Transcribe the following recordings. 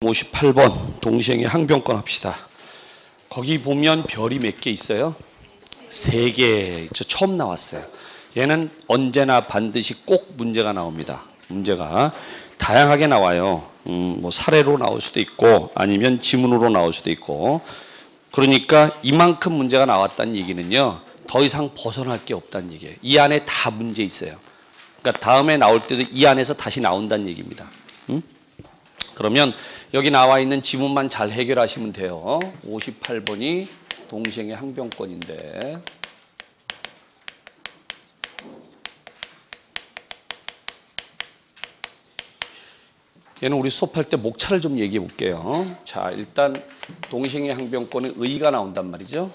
58번 동시행의 항변권 합시다. 거기 보면 별이 몇 개 있어요? 3개. 저 처음 나왔어요. 얘는 언제나 반드시 꼭 문제가 나옵니다. 문제가 다양하게 나와요. 뭐 사례로 나올 수도 있고 아니면 지문으로 나올 수도 있고. 그러니까 이만큼 문제가 나왔다는 얘기는요, 더 이상 벗어날 게 없다는 얘기예요. 이 안에 다 문제 있어요. 그러니까 다음에 나올 때도 이 안에서 다시 나온다는 얘기입니다. 그러면 여기 나와 있는 지문만 잘 해결하시면 돼요. 58번이 동시행의 항변권인데, 얘는 우리 수업할 때 목차를 좀 얘기해 볼게요. 자, 일단 동시행의 항변권에 의의가 나온단 말이죠.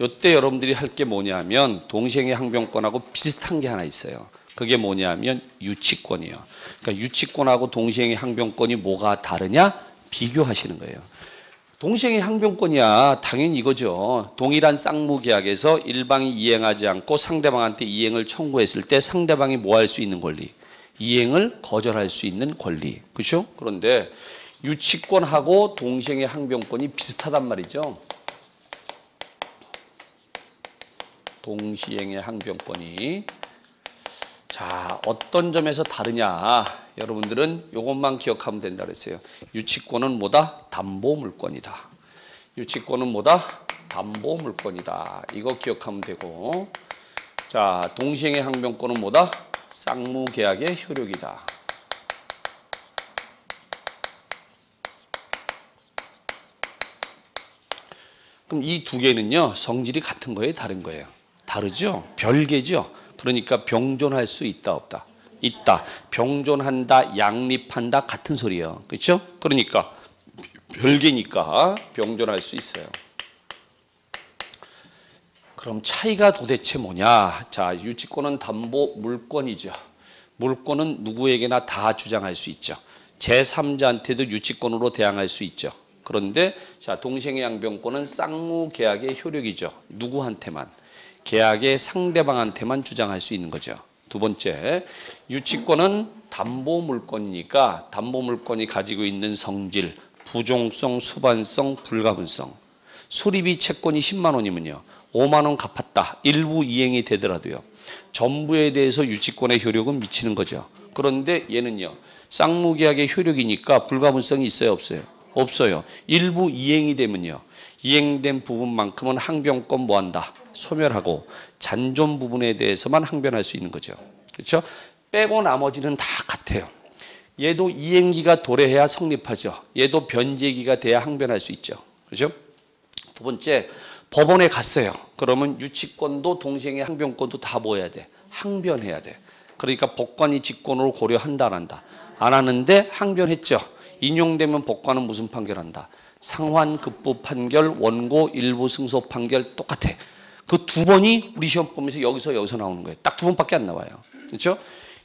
이때 여러분들이 할 게 뭐냐면 동시행의 항변권하고 비슷한 게 하나 있어요. 그게 뭐냐면 유치권이에요. 그러니까 유치권하고 동시행의 항변권이 뭐가 다르냐? 비교하시는 거예요. 동시행의 항변권이야 당연히 이거죠. 동일한 쌍무계약에서 일방이 이행하지 않고 상대방한테 이행을 청구했을 때 상대방이 뭐 할 수 있는 권리? 이행을 거절할 수 있는 권리. 그렇죠? 그런데 유치권하고 동시행의 항변권이 비슷하단 말이죠. 동시행의 항변권이. 자, 어떤 점에서 다르냐? 여러분들은 이것만 기억하면 된다 그랬어요. 유치권은 뭐다? 담보물권이다. 유치권은 뭐다? 담보물권이다. 이거 기억하면 되고, 자, 동시행의 항변권은 뭐다? 쌍무계약의 효력이다. 그럼 이 두 개는요, 성질이 같은 거예요, 다른 거예요? 다르죠? 별개죠? 그러니까 병존할 수 있다, 없다? 있다. 병존한다, 양립한다, 같은 소리예요. 그렇죠? 그러니까 별개니까 병존할 수 있어요. 그럼 차이가 도대체 뭐냐? 자, 유치권은 담보 물권이죠. 물권은 누구에게나 다 주장할 수 있죠. 제3자한테도 유치권으로 대항할 수 있죠. 그런데 자, 동시행의 항변권은 쌍무계약의 효력이죠. 누구한테만? 계약의 상대방한테만 주장할 수 있는 거죠. 두 번째, 유치권은 담보물권이니까 담보물권이 가지고 있는 성질, 부종성, 수반성, 불가분성. 수리비 채권이 10만 원이면요, 5만 원 갚았다. 일부 이행이 되더라도요, 전부에 대해서 유치권의 효력은 미치는 거죠. 그런데 얘는요, 쌍무계약의 효력이니까 불가분성이 있어요, 없어요? 없어요. 일부 이행이 되면요, 이행된 부분만큼은 항변권 뭐한다? 소멸하고 잔존 부분에 대해서만 항변할 수 있는 거죠. 그렇죠? 빼고 나머지는 다 같아요. 얘도 이행기가 도래해야 성립하죠. 얘도 변제기가 돼야 항변할 수 있죠. 그렇죠? 두 번째, 법원에 갔어요. 그러면 유치권도 동시행의 항변권도 다 뭐 해야 돼? 항변해야 돼. 그러니까 법관이 직권으로 고려한다, 안 한다? 안 하는데 항변했죠. 인용되면 법관은 무슨 판결한다? 상환급부 판결, 원고 일부 승소 판결 똑같아. 그 두 번이 우리 시험 보면서 여기서 나오는 거예요. 딱 두 번밖에 안 나와요. 그렇죠?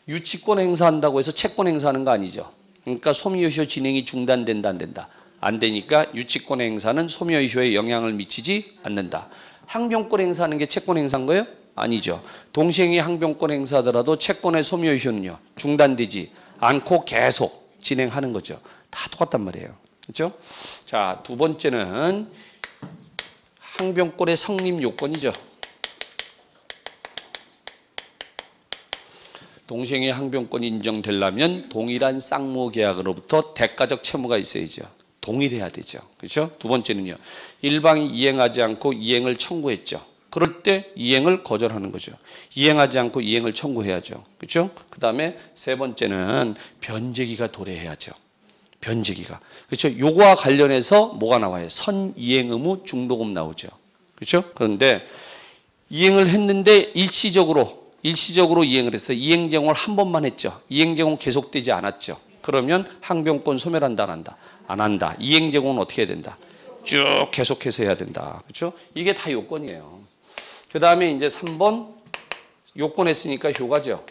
유치권 행사한다고 해서 채권 행사하는 거 아니죠. 그러니까 소미효시효 진행이 중단된다, 안 된다? 안 되니까 유치권 행사는 소미효시효에 영향을 미치지 않는다. 항변권 행사하는 게 채권 행사인 거예요? 아니죠. 동시행의 항변권 행사하더라도 채권의 소미효시효는요, 중단되지 않고 계속 진행하는 거죠. 다 똑같단 말이에요. 그렇죠? 자, 두 번째는 항변권의 성립 요건이죠. 동시행의 항변권이 인정되려면 동일한 쌍무계약으로부터 대가적 채무가 있어야죠. 동일해야 되죠. 그렇죠? 두 번째는요, 일방이 이행하지 않고 이행을 청구했죠. 그럴 때 이행을 거절하는 거죠. 이행하지 않고 이행을 청구해야죠. 그렇죠? 그 다음에 세 번째는 변제기가 도래해야죠. 변제기가. 그렇죠? 요거와 관련해서 뭐가 나와요? 선이행 의무 중도금 나오죠. 그렇죠? 그런데 이행을 했는데 일시적으로 이행을 했어요. 이행 제공을 한 번만 했죠. 이행 제공 계속되지 않았죠. 그러면 항변권 소멸한다, 안 한다? 안 한다. 이행 제공은 어떻게 해야 된다? 쭉 계속해서 해야 된다. 그렇죠? 이게 다 요건이에요. 그 다음에 이제 3번 요건 했으니까 효과죠.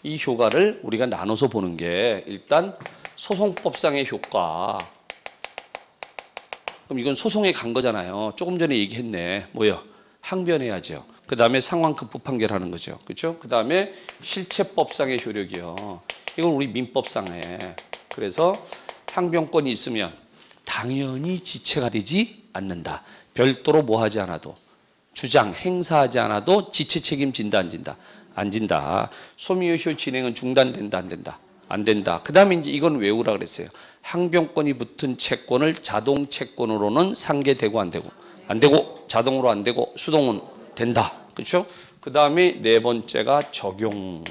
이 효과를 우리가 나눠서 보는 게 일단 소송법상의 효과. 그럼 이건 소송에 간 거잖아요. 조금 전에 얘기했네. 뭐요? 항변해야죠. 그 다음에 상환급부 판결하는 거죠. 그렇죠? 그 다음에 실체법상의 효력이요. 이건 우리 민법상에. 그래서 항변권이 있으면 당연히 지체가 되지 않는다. 별도로 뭐 하지 않아도 주장 행사하지 않아도 지체 책임 진다 안 진다? 안 진다. 소미효시효 진행은 중단된다 안 된다? 안 된다. 그 다음에 이제 이건 외우라 그랬어요. 항변권이 붙은 채권을 자동 채권으로는 상계되고 안 되고 안 되고 자동으로 안 되고 수동은 된다. 그렇죠? 그 다음에 네 번째가 적용.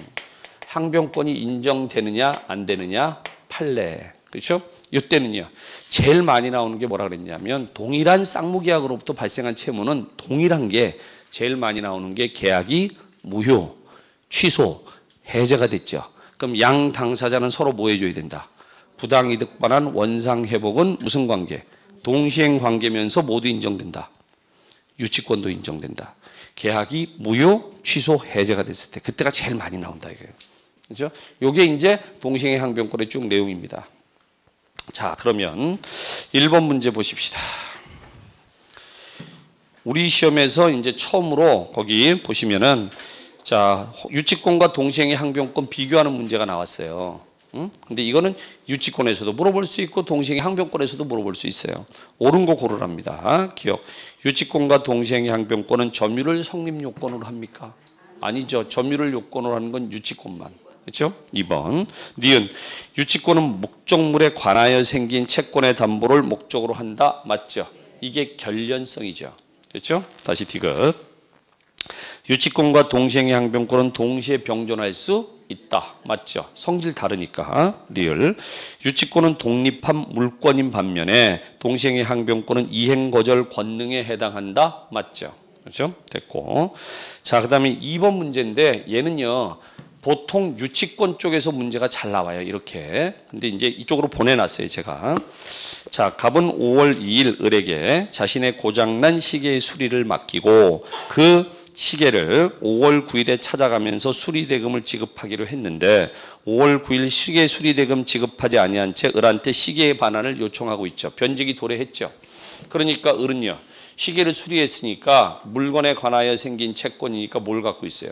항변권이 인정되느냐 안 되느냐 판례. 그렇죠? 이때는요. 제일 많이 나오는 게 뭐라 그랬냐면 동일한 쌍무계약으로부터 발생한 채무는 동일한 게 제일 많이 나오는 게 계약이 무효, 취소, 해제가 됐죠. 그럼 양 당사자는 서로 뭐 해줘야 된다? 부당이득 반환 원상 회복은 무슨 관계? 동시행 관계면서 모두 인정된다. 유치권도 인정된다. 계약이 무효, 취소, 해제가 됐을 때 그때가 제일 많이 나온다 이거예요. 그렇죠? 요게 이제 동시행의 항변권의 쭉 내용입니다. 자, 그러면 1번 문제 보십시다. 우리 시험에서 이제 처음으로 거기 보시면은 자, 유치권과 동시행의 항변권 비교하는 문제가 나왔어요. 근데 이거는 유치권에서도 물어볼 수 있고 동시행의 항변권에서도 물어볼 수 있어요. 옳은 거 고르랍니다. 기억. 유치권과 동시행의 항변권은 점유를 성립 요건으로 합니까? 아니죠. 점유를 요건으로 하는 건 유치권만. 그렇죠? 2번. 니은 유치권은 목적물에 관하여 생긴 채권의 담보를 목적으로 한다. 맞죠? 이게 결련성이죠. 그렇죠? 다시 디귿. 유치권과 동시행의 항변권은 동시에 병존할 수 있다. 맞죠? 성질 다르니까. 리을. 유치권은 독립한 물권인 반면에 동시행의 항변권은 이행거절 권능에 해당한다. 맞죠? 그렇죠? 됐고. 자, 그 다음에 2번 문제인데 얘는요. 보통 유치권 쪽에서 문제가 잘 나와요. 이렇게. 근데 이제 이쪽으로 보내놨어요. 제가. 자, 갑은 5월 2일 을에게 자신의 고장난 시계의 수리를 맡기고 그 시계를 5월 9일에 찾아가면서 수리대금을 지급하기로 했는데 5월 9일 시계 수리대금 지급하지 아니한 채 을한테 시계의 반환을 요청하고 있죠. 변직이 도래했죠. 그러니까 을은요. 시계를 수리했으니까 물건에 관하여 생긴 채권이니까 뭘 갖고 있어요?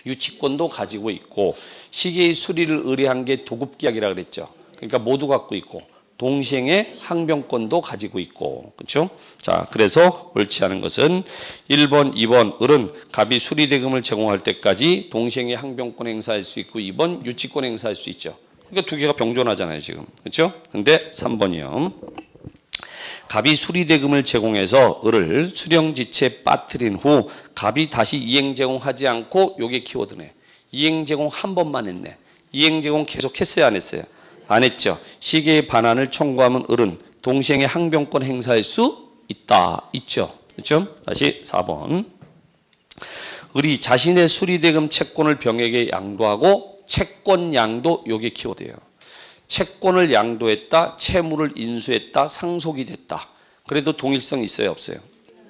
유치권도 가지고 있고 시계의 수리를 의뢰한 게 도급계약이라 그랬죠. 그러니까 모두 갖고 있고 동시행의 항변권도 가지고 있고. 그렇죠? 자, 그래서 옳지 않은 것은 1번, 2번 을은 갑이 수리대금을 제공할 때까지 동시행의 항변권 행사할 수 있고 2번 유치권 행사할 수 있죠. 그러니까 두 개가 병존하잖아요, 지금. 그렇죠? 근데 3번이요. 갑이 수리대금을 제공해서 을을 수령지체에 빠뜨린 후 갑이 다시 이행 제공하지 않고 요게 키워드네. 이행 제공 한 번만 했네. 이행 제공 계속 했어요, 안 했어요? 안 했죠. 시계의 반환을 청구하면 을은 동시행의 항변권 행사할 수 있다. 있죠. 그렇죠? 다시 4번. 을이 자신의 수리대금 채권을 병에게 양도하고 채권 양도 요게 키워드예요. 채권을 양도했다, 채무를 인수했다, 상속이 됐다. 그래도 동일성 있어요, 없어요?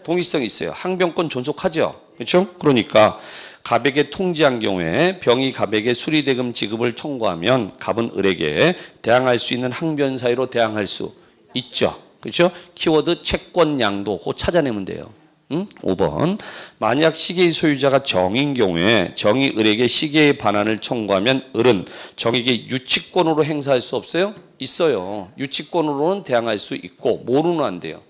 동일성 있어요. 항변권 존속하죠. 그렇죠? 그러니까 갑에게 통지한 경우에 병이 갑에게 수리대금 지급을 청구하면 갑은 을에게 대항할 수 있는 항변 사유로 대항할 수 있죠. 그렇죠? 키워드 채권 양도 그거 찾아내면 돼요. 5번. 만약 시계의 소유자가 정인 경우에 정이 을에게 시계의 반환을 청구하면 을은 정에게 유치권으로 행사할 수 없어요? 있어요. 유치권으로는 대항할 수 있고 뭐로는 안 돼요?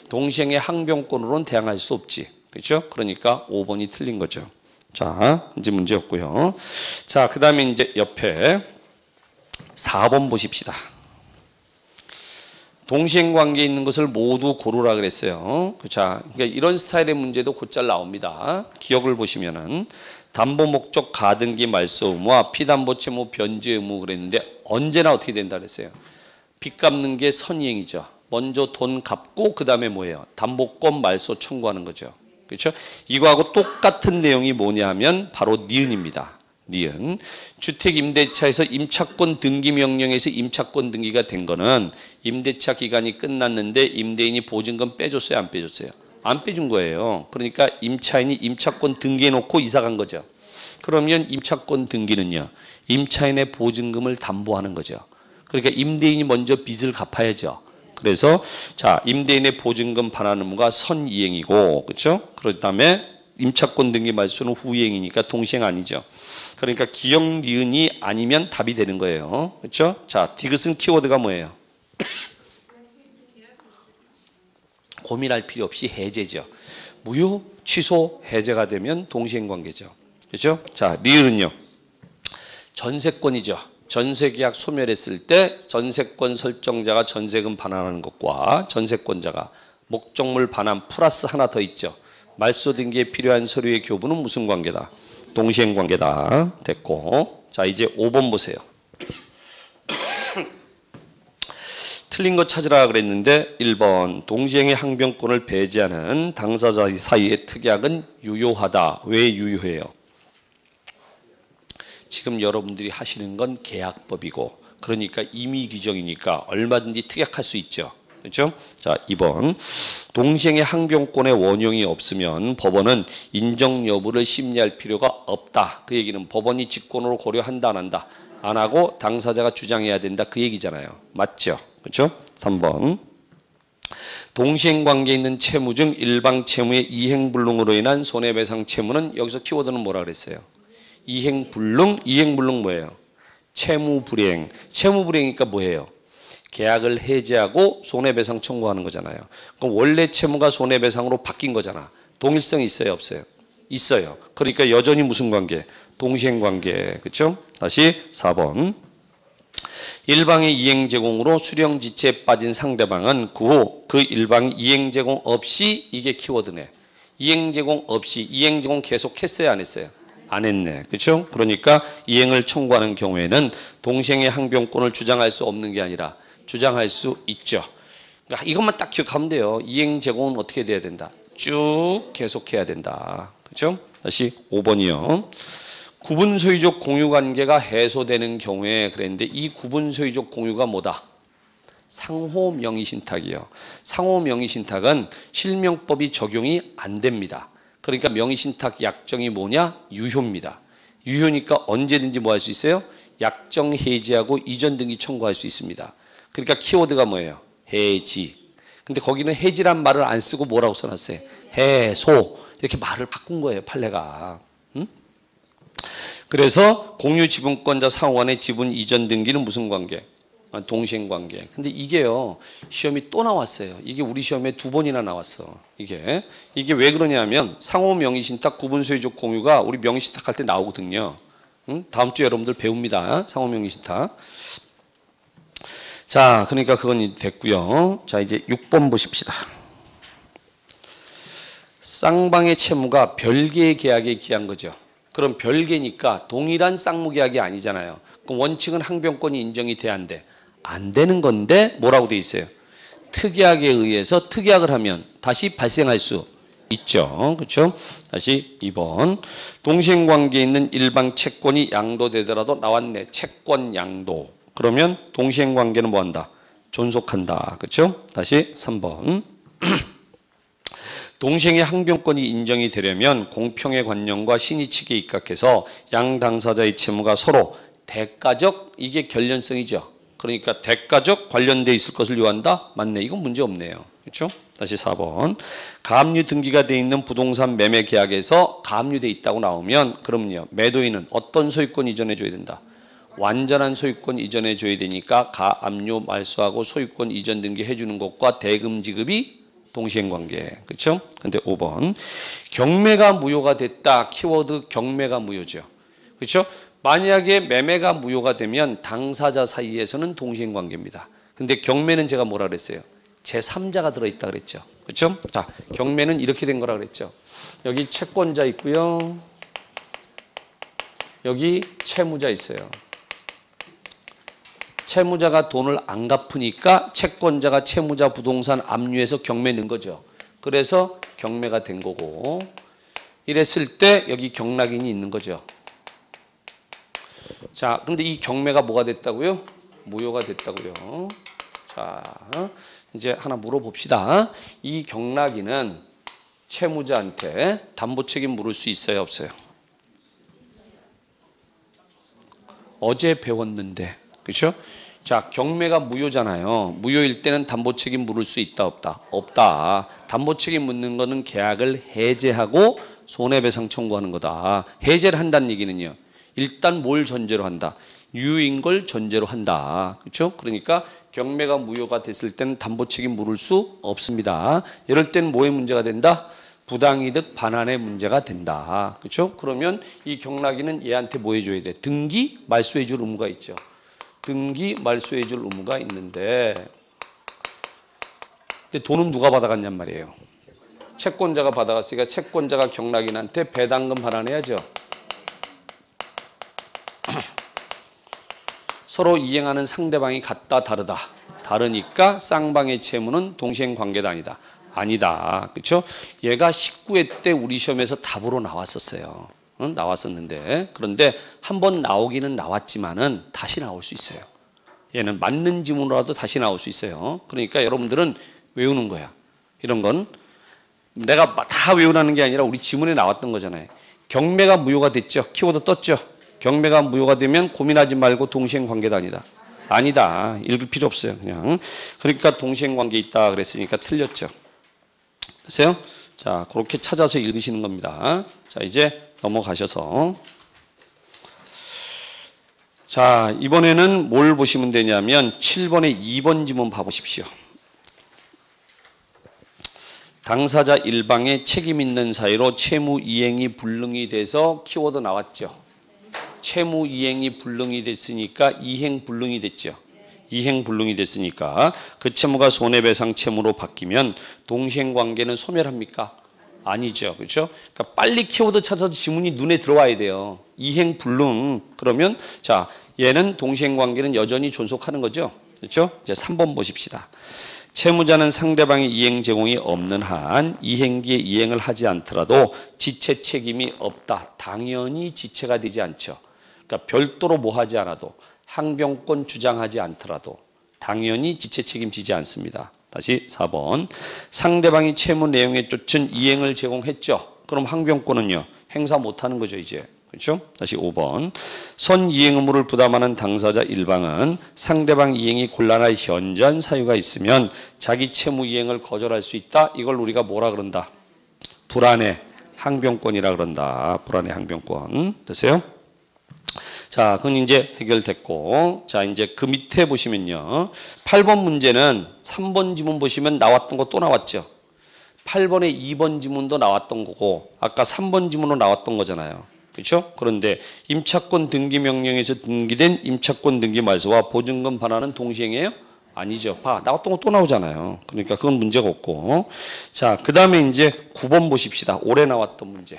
동시행의 항변권으로는 대항할 수 없지. 그렇죠? 그러니까 5번이 틀린 거죠. 자, 이제 문제 없고요. 자, 그 다음에 이제 옆에 4번 보십시다. 동시행 관계에 있는 것을 모두 고르라 그랬어요. 자, 그러니까 이런 스타일의 문제도 곧잘 나옵니다. 기억을 보시면은 담보 목적 가등기 말소 의무와 피담보 채무 변제 의무 그랬는데 언제나 어떻게 된다 그랬어요? 빚 갚는 게 선이행이죠. 먼저 돈 갚고 그 다음에 뭐예요? 담보권 말소 청구하는 거죠. 그렇죠? 이거하고 똑같은 내용이 뭐냐 하면 바로 니은입니다. 니은. 주택임대차에서 임차권 등기 명령에서 임차권 등기가 된 거는 임대차 기간이 끝났는데 임대인이 보증금 빼줬어요? 안 빼줬어요? 안 빼준 거예요. 그러니까 임차인이 임차권 등기해 놓고 이사 간 거죠. 그러면 임차권 등기는요. 임차인의 보증금을 담보하는 거죠. 그러니까 임대인이 먼저 빚을 갚아야죠. 그래서 자 임대인의 보증금 반환 의무가 선이행이고 그렇죠? 그다음에 임차권 등기 말소는 후이행이니까 동시행 아니죠. 그러니까 기역 니은이 아니면 답이 되는 거예요. 그렇죠? 자, 디귿은 키워드가 뭐예요? 고민할 필요 없이 해제죠. 무효, 취소, 해제가 되면 동시행 관계죠. 그렇죠? 자, 리을은요. 전세권이죠. 전세계약 소멸했을 때 전세권 설정자가 전세금 반환하는 것과 전세권자가 목적물 반환 플러스 하나 더 있죠. 말소 등기에 필요한 서류의 교부는 무슨 관계다? 동시행 관계다. 됐고. 자, 이제 5번 보세요. 틀린 거 찾으라 그랬는데 1번 동시행의 항변권을 배제하는 당사자 사이의 특약은 유효하다. 왜 유효해요? 지금 여러분들이 하시는 건 계약법이고 그러니까 임의 규정이니까 얼마든지 특약할 수 있죠. 그렇죠? 자, 2번 동시행의 항변권의 원용이 없으면 법원은 인정 여부를 심리할 필요가 없다. 그 얘기는 법원이 직권으로 고려한다 안 한다? 안 하고 당사자가 주장해야 된다. 그 얘기잖아요. 맞죠? 그렇죠? 3번 동시행 관계에 있는 채무 중 일방 채무의 이행불능으로 인한 손해배상 채무는 여기서 키워드는 뭐라 그랬어요? 이행불능 뭐예요? 채무불이행. 채무불이행이니까 뭐예요? 계약을 해지하고 손해배상 청구하는 거잖아요. 그럼 원래 채무가 손해배상으로 바뀐 거잖아. 동일성이 있어요, 없어요? 있어요. 그러니까 여전히 무슨 관계? 동시행 관계. 그렇죠? 다시 4번. 일방의 이행 제공으로 수령 지체에 빠진 상대방은 그 후 그 일방이 이행 제공 없이 이게 키워드네. 이행 제공 없이 이행 제공 계속 했어요, 안 했어요? 안 했네. 그렇죠? 그러니까 이행을 청구하는 경우에는 동시행의 항변권을 주장할 수 없는 게 아니라 주장할 수 있죠. 그러니까 이것만 딱 기억하면 돼요. 이행 제공은 어떻게 돼야 된다? 쭉 계속해야 된다. 그렇죠? 다시 5번이요. 구분 소유적 공유 관계가 해소되는 경우에 그랬는데 이 구분 소유적 공유가 뭐다? 상호 명의 신탁이요. 상호 명의 신탁은 실명법이 적용이 안 됩니다. 그러니까 명의 신탁 약정이 뭐냐? 유효입니다. 유효니까 언제든지 뭐 할 수 있어요? 약정 해지하고 이전 등기 청구할 수 있습니다. 그러니까 키워드가 뭐예요? 해지. 근데 거기는 해지란 말을 안 쓰고 뭐라고 써놨어요? 해소. 이렇게 말을 바꾼 거예요, 판례가. 응? 그래서 공유 지분권자 상호 간의 지분 이전 등기는 무슨 관계? 동시행 관계. 근데 이게요, 시험이 또 나왔어요. 이게 우리 시험에 2번이나 나왔어. 이게 왜 그러냐면 상호 명의 신탁 구분 소유적 공유가 우리 명의 신탁할 때 나오거든요. 응? 다음 주에 여러분들 배웁니다. 상호 명의 신탁. 자, 그러니까 그건 됐고요. 자, 이제 6번 보십시다. 쌍방의 채무가 별개의 계약에 기한 거죠. 그럼 별개니까 동일한 쌍무계약이 아니잖아요. 그럼 원칙은 항변권이 인정이 돼야 안 돼? 안 되는 건데 뭐라고 돼 있어요? 특약에 의해서 특약을 하면 다시 발생할 수 있죠. 그렇죠? 다시 2번. 동시행 관계에 있는 일방 채권이 양도되더라도 나왔네. 채권 양도. 그러면 동시행 관계는 뭐 한다? 존속한다. 그렇죠? 다시 3번. 동시행의 항변권이 인정이 되려면 공평의 관념과 신의 측에 입각해서 양 당사자의 채무가 서로 대가적 이게 결련성이죠. 그러니까 대가적 관련돼 있을 것을 요한다? 맞네. 이건 문제 없네요. 그렇죠? 다시 4번. 가압류 등기가 돼 있는 부동산 매매 계약에서 가압류돼 있다고 나오면 그럼요. 매도인은 어떤 소유권 이전해 줘야 된다? 완전한 소유권 이전해 줘야 되니까 가압류 말소하고 소유권 이전 등기 해주는 것과 대금 지급이 동시행 관계. 그렇죠? 근데 5번. 경매가 무효가 됐다. 키워드 경매가 무효죠. 그렇죠? 만약에 매매가 무효가 되면 당사자 사이에서는 동시행 관계입니다. 근데 경매는 제가 뭐라 그랬어요? 제3자가 들어있다 그랬죠. 그렇죠? 자, 경매는 이렇게 된 거라 그랬죠. 여기 채권자 있고요. 여기 채무자 있어요. 채무자가 돈을 안 갚으니까 채권자가 채무자 부동산 압류해서 경매 넣은 거죠. 그래서 경매가 된 거고 이랬을 때 여기 경락인이 있는 거죠. 자, 근데 이 경매가 뭐가 됐다고요? 무효가 됐다고요. 자, 이제 하나 물어봅시다. 이 경락인은 채무자한테 담보 책임 물을 수 있어요, 없어요? 어제 배웠는데, 그렇죠? 자, 경매가 무효잖아요. 무효일 때는 담보 책임 물을 수 있다, 없다? 없다. 담보 책임 묻는 거는 계약을 해제하고 손해배상 청구하는 거다. 해제를 한다는 얘기는요. 일단 뭘 전제로 한다? 유효인 걸 전제로 한다. 그렇죠? 그러니까 경매가 무효가 됐을 때는 담보 책임 물을 수 없습니다. 이럴 때는 뭐의 문제가 된다? 부당이득 반환의 문제가 된다. 그렇죠? 그러면 이 경락인은 얘한테 뭐 해줘야 돼? 등기 말소해 줄 의무가 있죠. 등기 말소해 줄 의무가 있는데 근데 돈은 누가 받아갔냔 말이에요. 채권자가 받아갔으니까 채권자가 경락인한테 배당금 반환해야죠. 서로 이행하는 상대방이 같다 다르다. 다르니까 쌍방의 채무는 동시행관계가 아니다. 아니다. 그렇죠? 얘가 19회 때 우리 시험에서 답으로 나왔었어요. 응? 나왔었는데 그런데 한번 나오기는 나왔지만은 다시 나올 수 있어요. 얘는 맞는 지문으로라도 다시 나올 수 있어요. 그러니까 여러분들은 외우는 거야. 이런 건 내가 다 외우라는 게 아니라 우리 지문에 나왔던 거잖아요. 경매가 무효가 됐죠. 키워드 떴죠. 경매가 무효가 되면 고민하지 말고 동시행관계가 아니다. 아니다. 읽을 필요 없어요. 그냥. 그러니까 동시행관계 있다 그랬으니까 틀렸죠. 됐어요? 자, 그렇게 찾아서 읽으시는 겁니다. 자, 이제 넘어가셔서 자, 이번에는 뭘 보시면 되냐면 7번의 2번 지문 봐보십시오. 당사자 일방의 책임 있는 사유로 채무 이행이 불능이 돼서 키워드 나왔죠. 채무 이행이 불능이 됐으니까 이행 불능이 됐죠. 이행 불능이 됐으니까 그 채무가 손해배상 채무로 바뀌면 동시행관계는 소멸합니까? 아니죠. 그렇죠? 그러니까 빨리 키워드 찾아서 지문이 눈에 들어와야 돼요. 이행 불능 그러면 자 얘는 동시행관계는 여전히 존속하는 거죠. 그렇죠? 이제 3번 보십시다. 채무자는 상대방의 이행 제공이 없는 한 이행기에 이행을 하지 않더라도 지체 책임이 없다. 당연히 지체가 되지 않죠. 그러니까 별도로 뭐 하지 않아도 항변권 주장하지 않더라도 당연히 지체 책임지지 않습니다. 다시 4번. 상대방이 채무 내용에 쫓은 이행을 제공했죠. 그럼 항변권은요. 행사 못하는 거죠 이제. 그렇죠? 다시 5번. 선 이행 의무를 부담하는 당사자 일방은 상대방 이행이 곤란할 현저한 사유가 있으면 자기 채무 이행을 거절할 수 있다. 이걸 우리가 뭐라 그런다? 불안의 항변권이라 그런다. 불안의 항변권. 됐어요? 자, 그건 이제 해결됐고, 자, 이제 그 밑에 보시면요. 8번 문제는 3번 지문 보시면 나왔던 거 또 나왔죠. 8번에 2번 지문도 나왔던 거고, 아까 3번 지문으로 나왔던 거잖아요. 그렇죠? 그런데 임차권 등기 명령에서 등기된 임차권 등기 말소와 보증금 반환은 동시행이에요? 아니죠. 봐, 나왔던 거 또 나오잖아요. 그러니까 그건 문제가 없고. 자, 그 다음에 이제 9번 보십시다. 올해 나왔던 문제.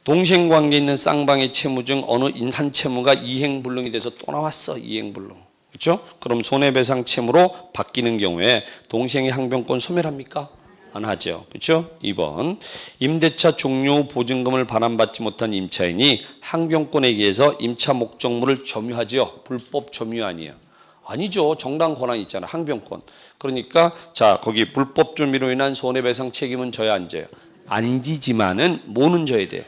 동시행관계 있는 쌍방의 채무 중 어느 한 채무가 이행불능이 돼서 또 나왔어. 이행불능. 그렇죠? 그럼 손해배상 채무로 바뀌는 경우에 동시행의 항변권 소멸합니까? 안 하죠. 그렇죠? 2번. 임대차 종료 후 보증금을 반환받지 못한 임차인이 항변권에 의해서 임차 목적물을 점유하죠. 불법 점유 아니에요. 아니죠. 정당 권한이 있잖아. 항변권. 그러니까 자, 거기 불법 점유로 인한 손해배상 책임은 져야 안 져요? 안 지지만은 뭐는 져야 돼?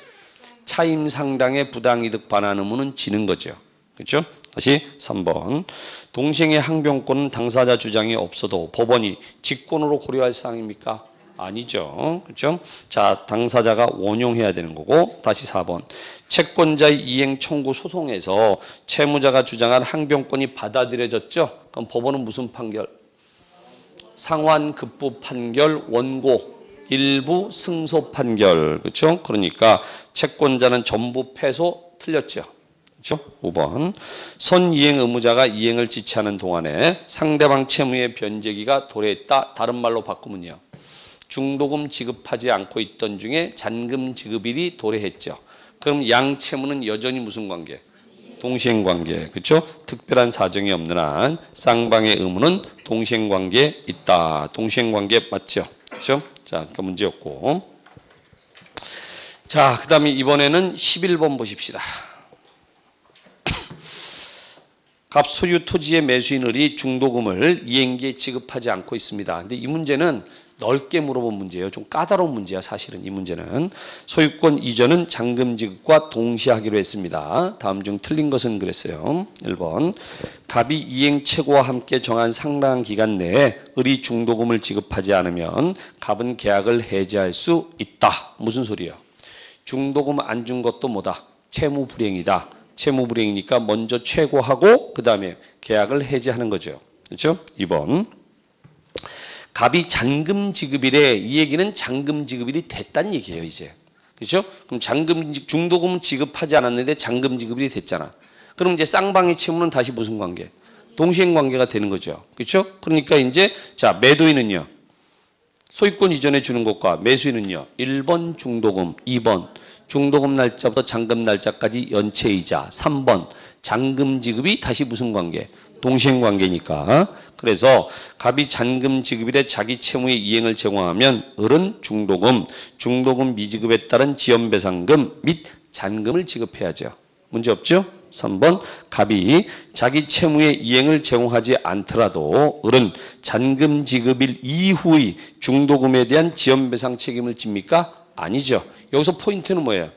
차임 상당의 부당이득 반환 의무는 지는 거죠. 그렇죠? 다시 3번. 동시행의 항변권은 당사자 주장이 없어도 법원이 직권으로 고려할 사항입니까? 아니죠. 그렇죠? 자, 당사자가 원용해야 되는 거고. 다시 4번. 채권자의 이행 청구 소송에서 채무자가 주장한 항변권이 받아들여졌죠? 그럼 법원은 무슨 판결? 상환급부 판결 원고. 일부 승소 판결. 그렇죠? 그러니까 채권자는 전부 패소 틀렸죠. 그렇죠? 5번. 선이행 의무자가 이행을 지체하는 동안에 상대방 채무의 변제기가 도래했다. 다른 말로 바꾸면요. 중도금 지급하지 않고 있던 중에 잔금 지급일이 도래했죠. 그럼 양 채무는 여전히 무슨 관계? 동시행관계. 그렇죠? 특별한 사정이 없는 한 쌍방의 의무는 동시행관계에 있다. 동시행관계 맞죠? 그렇죠? 자, 그 문제였고. 자, 그 다음에 이번에는 11번 보십시다. 갑 소유 토지의 매수인을이 중도금을 이행기에 지급하지 않고 있습니다. 근데 이 문제는 넓게 물어본 문제예요. 좀 까다로운 문제야 사실은 이 문제는. 소유권 이전은 잔금 지급과 동시하기로 했습니다. 다음 중 틀린 것은 그랬어요. 1번 갑이 이행 최고와 함께 정한 상당한 기간 내에 을이 중도금을 지급하지 않으면 갑은 계약을 해지할 수 있다. 무슨 소리예요? 중도금 안 준 것도 뭐다? 채무불이행이다. 채무불이행이니까 먼저 최고하고 그 다음에 계약을 해지하는 거죠. 그렇죠? 2번 갑이 잔금 지급일에 이 얘기는 잔금 지급일이 됐다는 얘기예요 이제. 그렇죠? 그럼 중도금은 지급하지 않았는데 잔금 지급일이 됐잖아. 그럼 이제 쌍방의 채무는 다시 무슨 관계? 동시행 관계가 되는 거죠. 그렇죠? 그러니까 이제 자 매도인은요. 소유권 이전해 주는 것과 매수인은요. 1번 중도금, 2번 중도금 날짜부터 잔금 날짜까지 연체이자, 3번 잔금 지급이 다시 무슨 관계? 동시행 관계니까. 그래서 갑이 잔금 지급일에 자기 채무의 이행을 제공하면 을은 중도금 미지급에 따른 지연배상금 및 잔금을 지급해야죠. 문제 없죠? 3번 갑이 자기 채무의 이행을 제공하지 않더라도 을은 잔금 지급일 이후의 중도금에 대한 지연배상 책임을 집니까? 아니죠. 여기서 포인트는 뭐예요?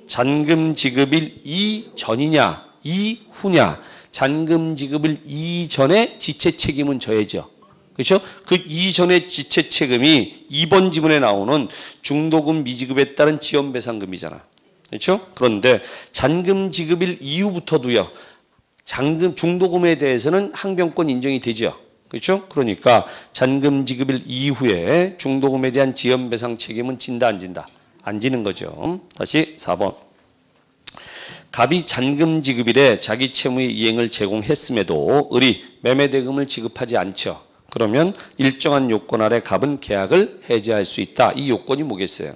잔금 지급일 이전이냐 이후냐. 잔금 지급일 이전에 지체 책임은 져야죠. 그렇죠? 그 이전의 지체 책임이 2번 지문에 나오는 중도금 미지급에 따른 지연배상금이잖아. 그렇죠? 그런데 잔금 지급일 이후부터도요. 중도금에 대해서는 항변권 인정이 되죠. 그렇죠? 그러니까 잔금 지급일 이후에 중도금에 대한 지연배상 책임은 진다 안 진다? 안 지는 거죠. 다시 4번. 갑이 잔금 지급일에 자기 채무의 이행을 제공했음에도 을이 매매대금을 지급하지 않죠. 그러면 일정한 요건 아래 갑은 계약을 해지할 수 있다. 이 요건이 뭐겠어요?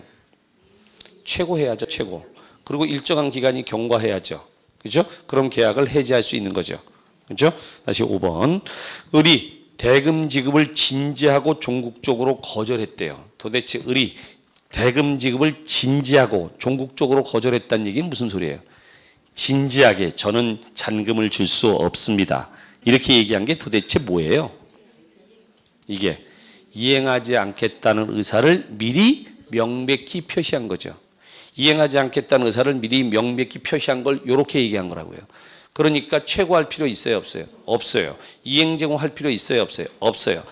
최고해야죠. 최고. 그리고 일정한 기간이 경과해야죠. 그렇죠? 그럼 계약을 해지할 수 있는 거죠. 그렇죠? 다시 5번. 을이 대금 지급을 진지하고 종국적으로 거절했대요. 도대체 을이 대금 지급을 진지하고 종국적으로 거절했다는 얘기는 무슨 소리예요? 진지하게 저는 잔금을 줄 수 없습니다. 이렇게 얘기한 게 도대체 뭐예요? 이게 이행하지 않겠다는 의사를 미리 명백히 표시한 거죠. 이행하지 않겠다는 의사를 미리 명백히 표시한 걸 이렇게 얘기한 거라고요. 그러니까 최고할 필요 있어요? 없어요? 없어요. 이행 제공할 필요 있어요? 없어요? 없어요.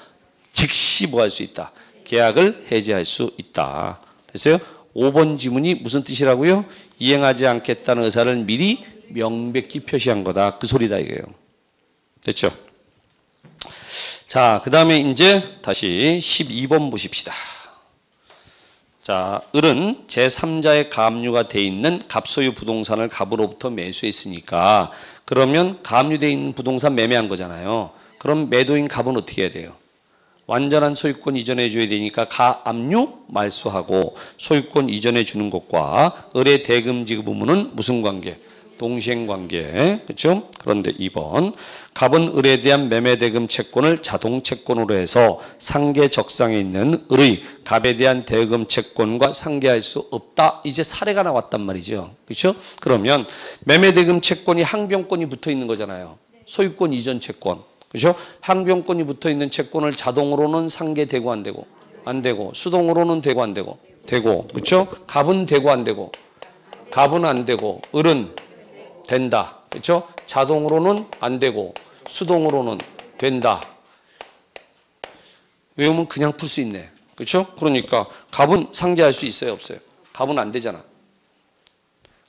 즉시 뭐 할 수 있다? 계약을 해지할 수 있다. 됐어요? 5번 지문이 무슨 뜻이라고요? 이행하지 않겠다는 의사를 미리 명백히 표시한 거다. 그 소리다 이거예요. 됐죠? 자, 그 다음에 이제 다시 12번 보십시다. 자, 을은 제3자의 가압류가 돼 있는 갑소유 부동산을 갑으로부터 매수했으니까 그러면 가압류돼 있는 부동산 매매한 거잖아요. 그럼 매도인 갑은 어떻게 해야 돼요? 완전한 소유권 이전해 줘야 되니까 가압류 말소하고 소유권 이전해 주는 것과 을의 대금 지급 의무는 무슨 관계? 동시행 관계. 그렇죠? 그런데 2번 갑은 을에 대한 매매 대금 채권을 자동 채권으로 해서 상계 적상에 있는 을의 갑에 대한 대금 채권과 상계할 수 없다. 이제 사례가 나왔단 말이죠. 그렇죠? 그러면 매매 대금 채권이 항변권이 붙어 있는 거잖아요. 소유권 이전 채권. 그렇죠? 항변권이 붙어 있는 채권을 자동으로는 상계되고 안 되고 안 되고 수동으로는 되고 안 되고 되고 그렇죠? 갑은 되고 안 되고 갑은 안 되고 을은 된다. 그렇죠? 자동으로는 안 되고 수동으로는 된다. 외우면 그냥 풀 수 있네. 그렇죠? 그러니까 갑은 상계할 수 있어요, 없어요? 갑은 안 되잖아.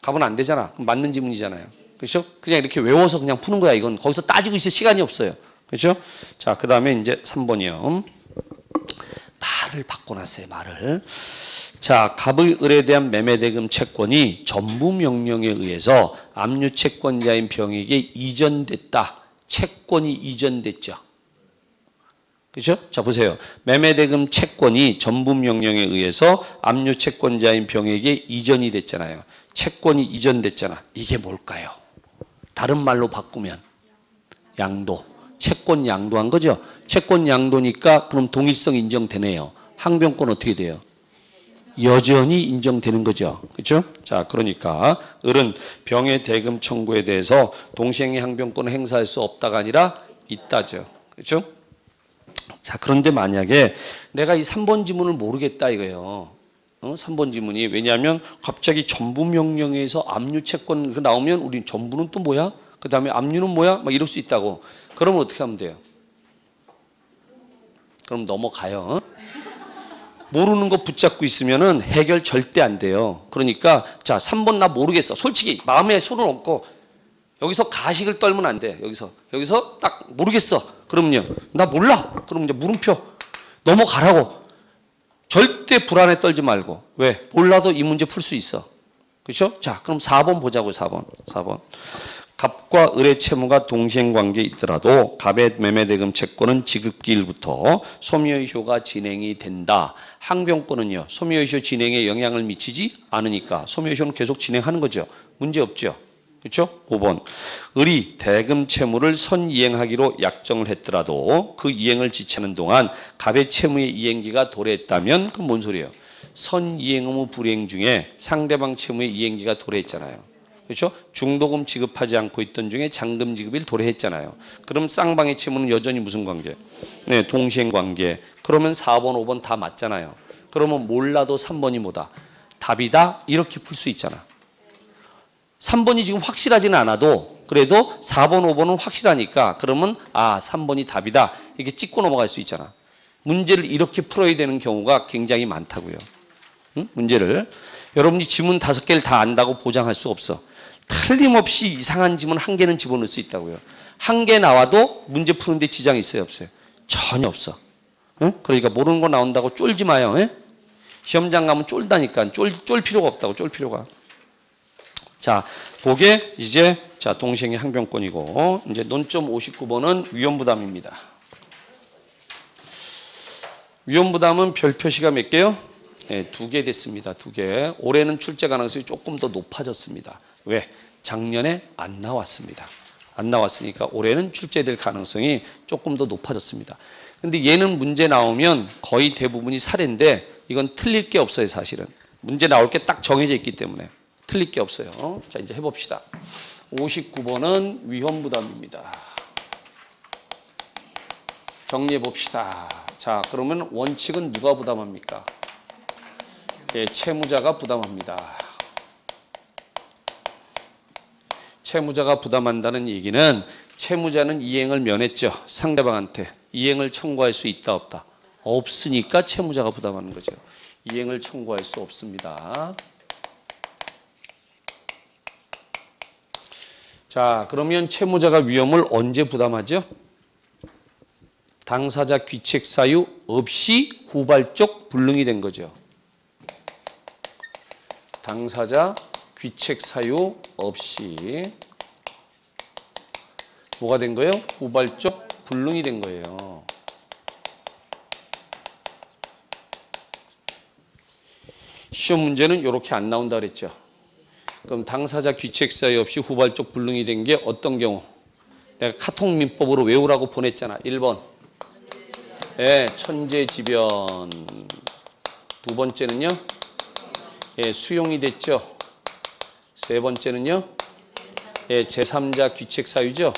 갑은 안 되잖아. 그럼 맞는 지문이잖아요. 그렇죠? 그냥 이렇게 외워서 그냥 푸는 거야. 이건 거기서 따지고 있을 시간이 없어요. 그렇죠? 자, 그 다음에 이제 3번이요. 말을 바꿔놨어요, 말을. 자, 갑의 을에 대한 매매대금 채권이 전부 명령에 의해서 압류 채권자인 병에게 이전됐다. 채권이 이전됐죠. 그렇죠? 자, 보세요. 매매대금 채권이 전부 명령에 의해서 압류 채권자인 병에게 이전이 됐잖아요. 채권이 이전됐잖아. 이게 뭘까요? 다른 말로 바꾸면 양도. 채권 양도한 거죠. 채권 양도니까 그럼 동일성 인정되네요. 항변권 어떻게 돼요? 여전히 인정되는 거죠. 그렇죠? 자, 그러니까 을은 병의 대금 청구에 대해서 동시행의 항변권을 행사할 수 없다가 아니라 있다죠. 그렇죠? 자, 그런데 만약에 내가 이 3번 지문을 모르겠다 이거예요. 3번 지문이 왜냐하면 갑자기 전부 명령에서 압류 채권 나오면 우리 전부는 또 뭐야? 그 다음에 압류는 뭐야? 막 이럴 수 있다고. 그러면 어떻게 하면 돼요? 그럼 넘어가요. 모르는 거 붙잡고 있으면은 해결 절대 안 돼요. 그러니까 자, 3번 나 모르겠어. 솔직히 마음에 손을 얹고 여기서 가식을 떨면 안 돼. 여기서 딱 모르겠어. 그러면요. 나 몰라. 그러면 이제 물음표 넘어가라고. 절대 불안에 떨지 말고. 왜? 몰라도 이 문제 풀 수 있어. 그렇죠? 자, 그럼 4번 보자고요. 4번. 갑과 을의 채무가 동시행관계에 있더라도 갑의 매매대금 채권은 지급기일부터 소멸효가 진행이 된다. 항변권은요. 소멸효 진행에 영향을 미치지 않으니까 소멸효는 계속 진행하는 거죠. 문제 없죠. 그렇죠? 5번. 을이 대금 채무를 선이행하기로 약정을 했더라도 그 이행을 지체하는 동안 갑의 채무의 이행기가 도래했다면 그건 뭔 소리예요? 선이행 의무 불이행 중에 상대방 채무의 이행기가 도래했잖아요. 그렇죠? 중도금 지급하지 않고 있던 중에 잔금 지급일 도래했잖아요. 그럼 쌍방의 채무는 여전히 무슨 관계? 네, 동시행 관계. 그러면 4번, 5번 다 맞잖아요. 그러면 몰라도 3번이 뭐다? 답이다? 이렇게 풀 수 있잖아. 3번이 지금 확실하지는 않아도 그래도 4번, 5번은 확실하니까 그러면 3번이 답이다. 이렇게 찍고 넘어갈 수 있잖아. 문제를 이렇게 풀어야 되는 경우가 굉장히 많다고요. 응? 문제를. 여러분이 지문 5개를 다 안다고 보장할 수 없어. 틀림없이 이상한 지문 1개는 집어넣을 수 있다고요. 1개 나와도 문제 푸는데 지장이 있어요, 없어요? 전혀 없어. 응? 그러니까 모르는 거 나온다고 쫄지 마요. 예? 시험장 가면 쫄다니까. 쫄 필요가 없다고, 쫄 필요가. 자, 그게 이제 동시행의 항변권이고 이제 논점 59번은 위험부담입니다. 위험부담은 별 표시가 몇 개요? 네, 2개 됐습니다. 2개. 올해는 출제 가능성이 조금 더 높아졌습니다. 왜? 작년에 안 나왔습니다. 안 나왔으니까 올해는 출제될 가능성이 조금 더 높아졌습니다. 근데 얘는 문제 나오면 거의 대부분이 사례인데 이건 틀릴 게 없어요, 사실은. 문제 나올 게 딱 정해져 있기 때문에 틀릴 게 없어요. 자, 이제 해봅시다. 59번은 위험부담입니다. 정리해 봅시다. 자, 그러면 원칙은 누가 부담합니까? 예, 채무자가 부담합니다. 채무자가 부담한다는 얘기는 채무자는 이행을 면했죠. 상대방한테. 이행을 청구할 수 있다 없다? 없으니까 채무자가 부담하는 거죠. 이행을 청구할 수 없습니다. 자, 그러면 채무자가 위험을 언제 부담하죠? 당사자 귀책 사유 없이 후발적 불능이 된 거죠. 당사자 귀책 사유 없이 뭐가 된 거예요? 후발적 불능이 된 거예요. 시험 문제는 이렇게 안 나온다 그랬죠. 그럼 당사자 귀책 사유 없이 후발적 불능이 된 게 어떤 경우? 내가 카톡 민법으로 외우라고 보냈잖아. 1번. 예, 천재지변. 2번째는요? 예, 수용이 됐죠. 3번째는요? 예, 제3자 귀책 사유죠.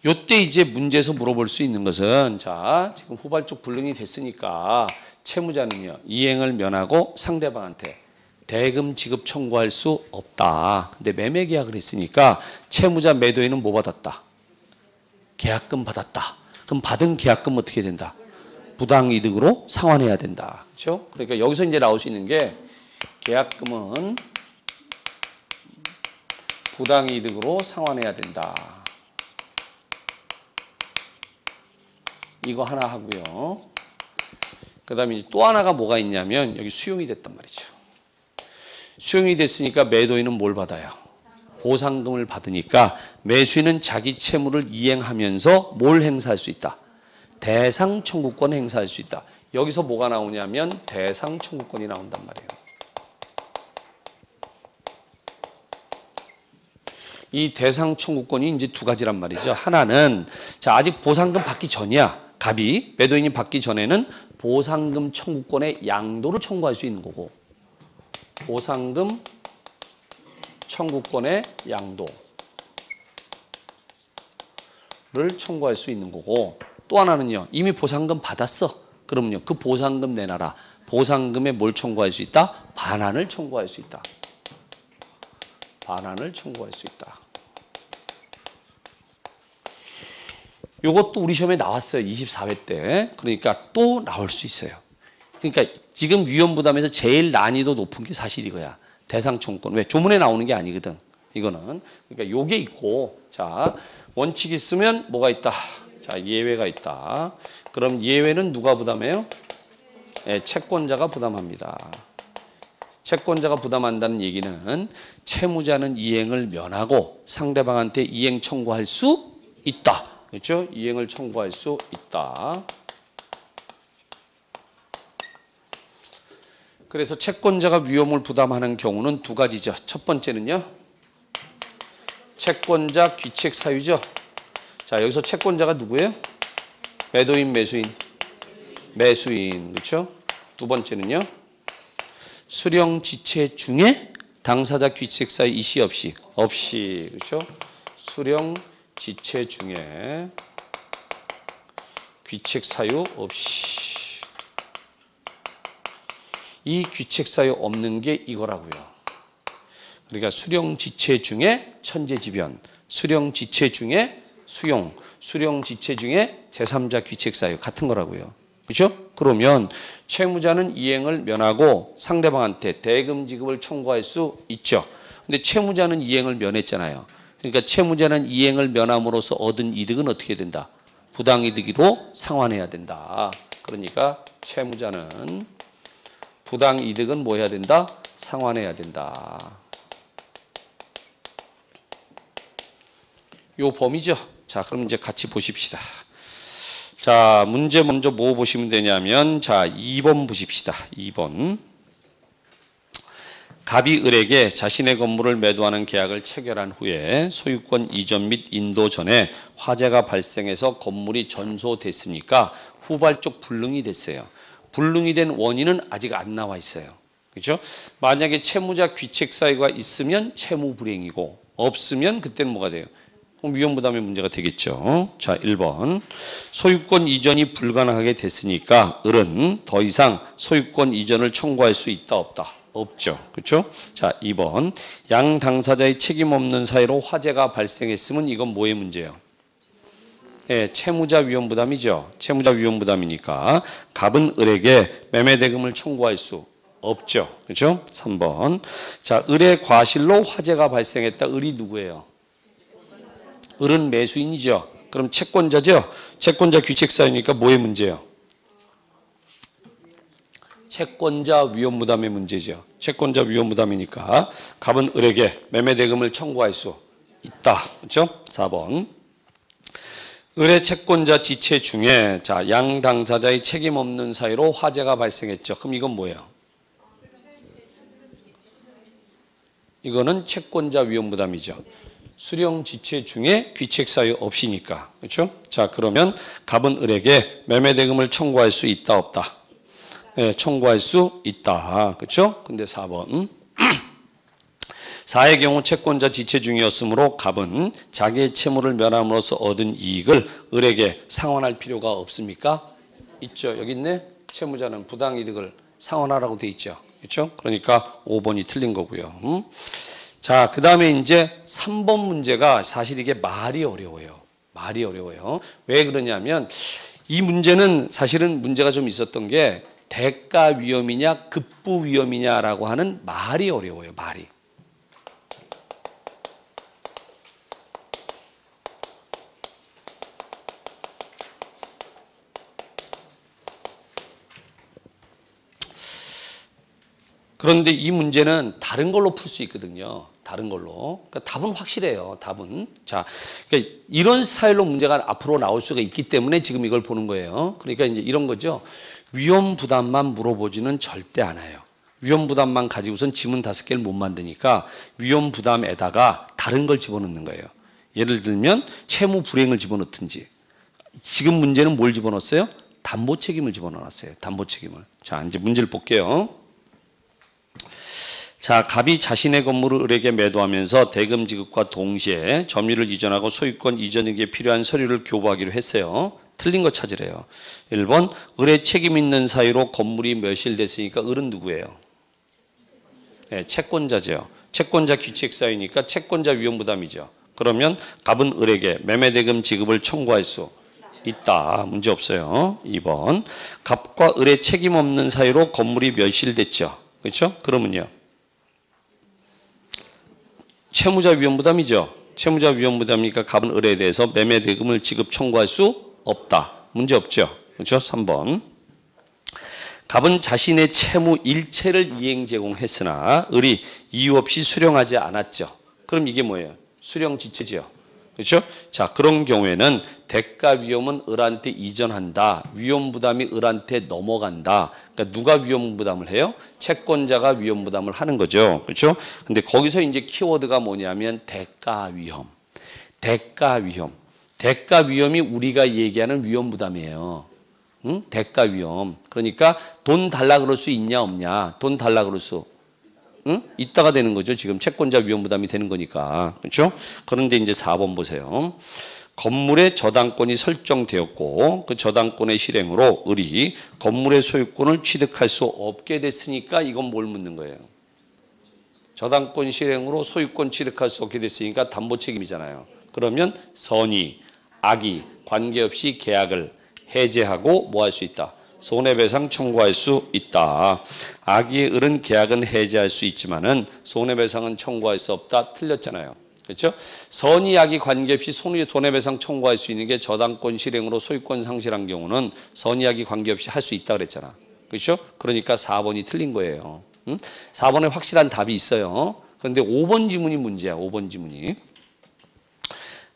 요때 이제 문제에서 물어볼 수 있는 것은 자, 지금 후발적 불능이 됐으니까 채무자는요, 이행을 면하고 상대방한테 대금 지급 청구할 수 없다. 근데 매매 계약을 했으니까 채무자 매도인은 뭐 받았다? 계약금 받았다. 그럼 받은 계약금 어떻게 된다? 부당이득으로 상환해야 된다. 그렇죠? 그러니까 여기서 이제 나올 수 있는 게 계약금은 부당이득으로 상환해야 된다. 이거 하나 하고요. 그 다음에 또 하나가 뭐가 있냐면 여기 수용이 됐단 말이죠. 수용이 됐으니까 매도인은 뭘 받아요? 보상금을 받으니까 매수인은 자기 채무를 이행하면서 뭘 행사할 수 있다? 대상 청구권 행사할 수 있다. 여기서 뭐가 나오냐면 대상 청구권이 나온단 말이에요. 이 대상 청구권이 이제 두 가지란 말이죠. 하나는 자 아직 보상금 받기 전이야. 갑이 매도인이 받기 전에는 보상금 청구권의 양도를 청구할 수 있는 거고 보상금 청구권의 양도를 청구할 수 있는 거고 또 하나는요. 이미 보상금 받았어. 그러면요. 그 보상금 내놔라. 보상금에 뭘 청구할 수 있다? 반환을 청구할 수 있다. 반환을 청구할 수 있다. 이것도 우리 시험에 나왔어요. 24회 때. 그러니까 또 나올 수 있어요. 그러니까 지금 위험부담에서 제일 난이도 높은 게 사실 이거야. 대상 청구권. 왜? 조문에 나오는 게 아니거든. 이거는. 그러니까 요게 있고 자 원칙이 있으면 뭐가 있다. 자 예외가 있다. 그럼 예외는 누가 부담해요? 네, 채권자가 부담합니다. 채권자가 부담한다는 얘기는 채무자는 이행을 면하고 상대방한테 이행 청구할 수 있다. 그렇죠? 이행을 청구할 수 있다. 그래서 채권자가 위험을 부담하는 경우는 두 가지죠. 첫 번째는요. 채권자 귀책 사유죠. 자, 여기서 채권자가 누구예요? 매도인, 매수인. 매수인. 그렇죠? 두 번째는요. 수령 지체 중에 당사자 귀책 사유 이시 없이. 없이. 그렇죠? 수령 지체 중에 귀책 사유 없이. 이 귀책 사유 없는 게 이거라고요. 그러니까 수령 지체 중에 천재지변, 수령 지체 중에 수용, 수령 지체 중에 제3자 귀책 사유 같은 거라고요. 그렇죠? 그러면 채무자는 이행을 면하고 상대방한테 대금 지급을 청구할 수 있죠. 근데 채무자는 이행을 면했잖아요. 그러니까 채무자는 이행을 면함으로써 얻은 이득은 어떻게 된다? 부당이득으로 상환해야 된다. 그러니까 채무자는 부당이득은 뭐 해야 된다? 상환해야 된다. 요 범위죠. 자, 그럼 이제 같이 보십시다. 자, 문제 먼저 뭐 보시면 되냐면 자, 2번 보십시다. 2번. 갑이 을에게 자신의 건물을 매도하는 계약을 체결한 후에 소유권 이전 및 인도 전에 화재가 발생해서 건물이 전소됐으니까 후발적 불능이 됐어요. 불능이 된 원인은 아직 안 나와 있어요. 그렇죠? 만약에 채무자 귀책 사유가 있으면 채무 불이행이고 없으면 그때는 뭐가 돼요? 위험부담의 문제가 되겠죠. 자, 1번. 소유권 이전이 불가능하게 됐으니까 을은 더 이상 소유권 이전을 청구할 수 있다 없다? 없죠. 그렇죠? 자, 2번. 양 당사자의 책임 없는 사유로 화재가 발생했으면 이건 뭐의 문제예요? 예, 채무자 위험부담이죠. 채무자 위험부담이니까 갑은 을에게 매매대금을 청구할 수 없죠. 그렇죠? 3번. 자, 을의 과실로 화재가 발생했다. 을이 누구예요? 을은 매수인이죠. 그럼 채권자죠. 채권자 귀책사유니까 뭐의 문제예요? 채권자 위험부담의 문제죠. 채권자 위험부담이니까 갑은 을에게 매매대금을 청구할 수 있다. 그렇죠? 4번. 을의 채권자 지체 중에 자, 양 당사자의 책임 없는 사유로 화재가 발생했죠. 그럼 이건 뭐예요? 이거는 채권자 위험부담이죠. 수령 지체 중에 귀책 사유 없이니까. 그렇죠? 자, 그러면 갑은 을에게 매매대금을 청구할 수 있다 없다? 네, 청구할 수 있다. 그렇죠? 근데 4번. 4의 경우 채권자 지체 중이었으므로 갑은 자기의 채무를 면함으로써 얻은 이익을 을에게 상환할 필요가 없습니까? 있죠. 여기 있네. 채무자는 부당이득을 상환하라고 돼 있죠. 그렇죠? 그러니까 5번이 틀린 거고요. 자, 그 다음에 이제 3번 문제가 사실 이게 말이 어려워요. 말이 어려워요. 왜 그러냐면 이 문제는 사실은 문제가 좀 있었던 게 대가 위험이냐 급부 위험이냐라고 하는 말이 어려워요. 말이. 그런데 이 문제는 다른 걸로 풀 수 있거든요. 다른 걸로. 그러니까 답은 확실해요. 답은. 자, 그러니까 이런 스타일로 문제가 앞으로 나올 수가 있기 때문에 지금 이걸 보는 거예요. 그러니까 이제 이런 거죠. 위험 부담만 물어보지는 절대 않아요. 위험 부담만 가지고선 지문 5개를 못 만드니까 위험 부담에다가 다른 걸 집어넣는 거예요. 예를 들면 채무 불이행을 집어넣든지. 지금 문제는 뭘 집어넣었어요? 담보 책임을 집어넣었어요. 담보 책임을. 자, 이제 문제를 볼게요. 자, 갑이 자신의 건물을 을에게 매도하면서 대금 지급과 동시에 점유를 이전하고 소유권 이전에게 필요한 서류를 교부하기로 했어요. 틀린 거 찾으래요. 1번, 을의 책임 있는 사유로 건물이 멸실됐으니까 을은 누구예요? 네, 채권자죠. 채권자 규칙 사유니까 채권자 위험 부담이죠. 그러면 갑은 을에게 매매대금 지급을 청구할 수 있다. 문제 없어요. 2번, 갑과 을의 책임 없는 사유로 건물이 멸실됐죠. 그렇죠? 그러면요. 채무자 위험 부담이죠. 채무자 위험 부담이니까 갑은 을에 대해서 매매대금을 지급 청구할 수 없다. 문제 없죠. 그렇죠? 3번. 갑은 자신의 채무 일체를 이행 제공했으나 을이 이유 없이 수령하지 않았죠. 그럼 이게 뭐예요? 수령 지체죠. 그렇죠? 자, 그런 경우에는 대가 위험은 을한테 이전한다. 위험 부담이 을한테 넘어간다. 그러니까 누가 위험 부담을 해요? 채권자가 위험 부담을 하는 거죠. 그렇죠? 근데 거기서 이제 키워드가 뭐냐면 대가 위험. 대가 위험. 대가 위험이 우리가 얘기하는 위험 부담이에요. 응? 대가 위험. 그러니까 돈 달라 그럴 수 있냐 없냐. 돈 달라 그럴 수 응? 있다가 되는 거죠. 지금 채권자 위험 부담이 되는 거니까. 그렇죠? 그런데 이제 4번 보세요. 건물의 저당권이 설정되었고 그 저당권의 실행으로 을이 건물의 소유권을 취득할 수 없게 됐으니까 이건 뭘 묻는 거예요? 저당권 실행으로 소유권 취득할 수 없게 됐으니까 담보 책임이잖아요. 그러면 선의, 악의 관계없이 계약을 해제하고 뭐 할 수 있다? 손해배상 청구할 수 있다. 악의 을은 계약은 해제할 수 있지만은 손해배상은 청구할 수 없다. 틀렸잖아요. 그렇죠? 선의 악의 관계없이 손해배상 청구할 수 있는 게 저당권 실행으로 소유권 상실한 경우는 선의 악의 관계없이 할 수 있다 그랬잖아. 그렇죠? 그러니까 4번이 틀린 거예요. 4번에 확실한 답이 있어요. 그런데 5번 지문이 문제야. 5번 지문이.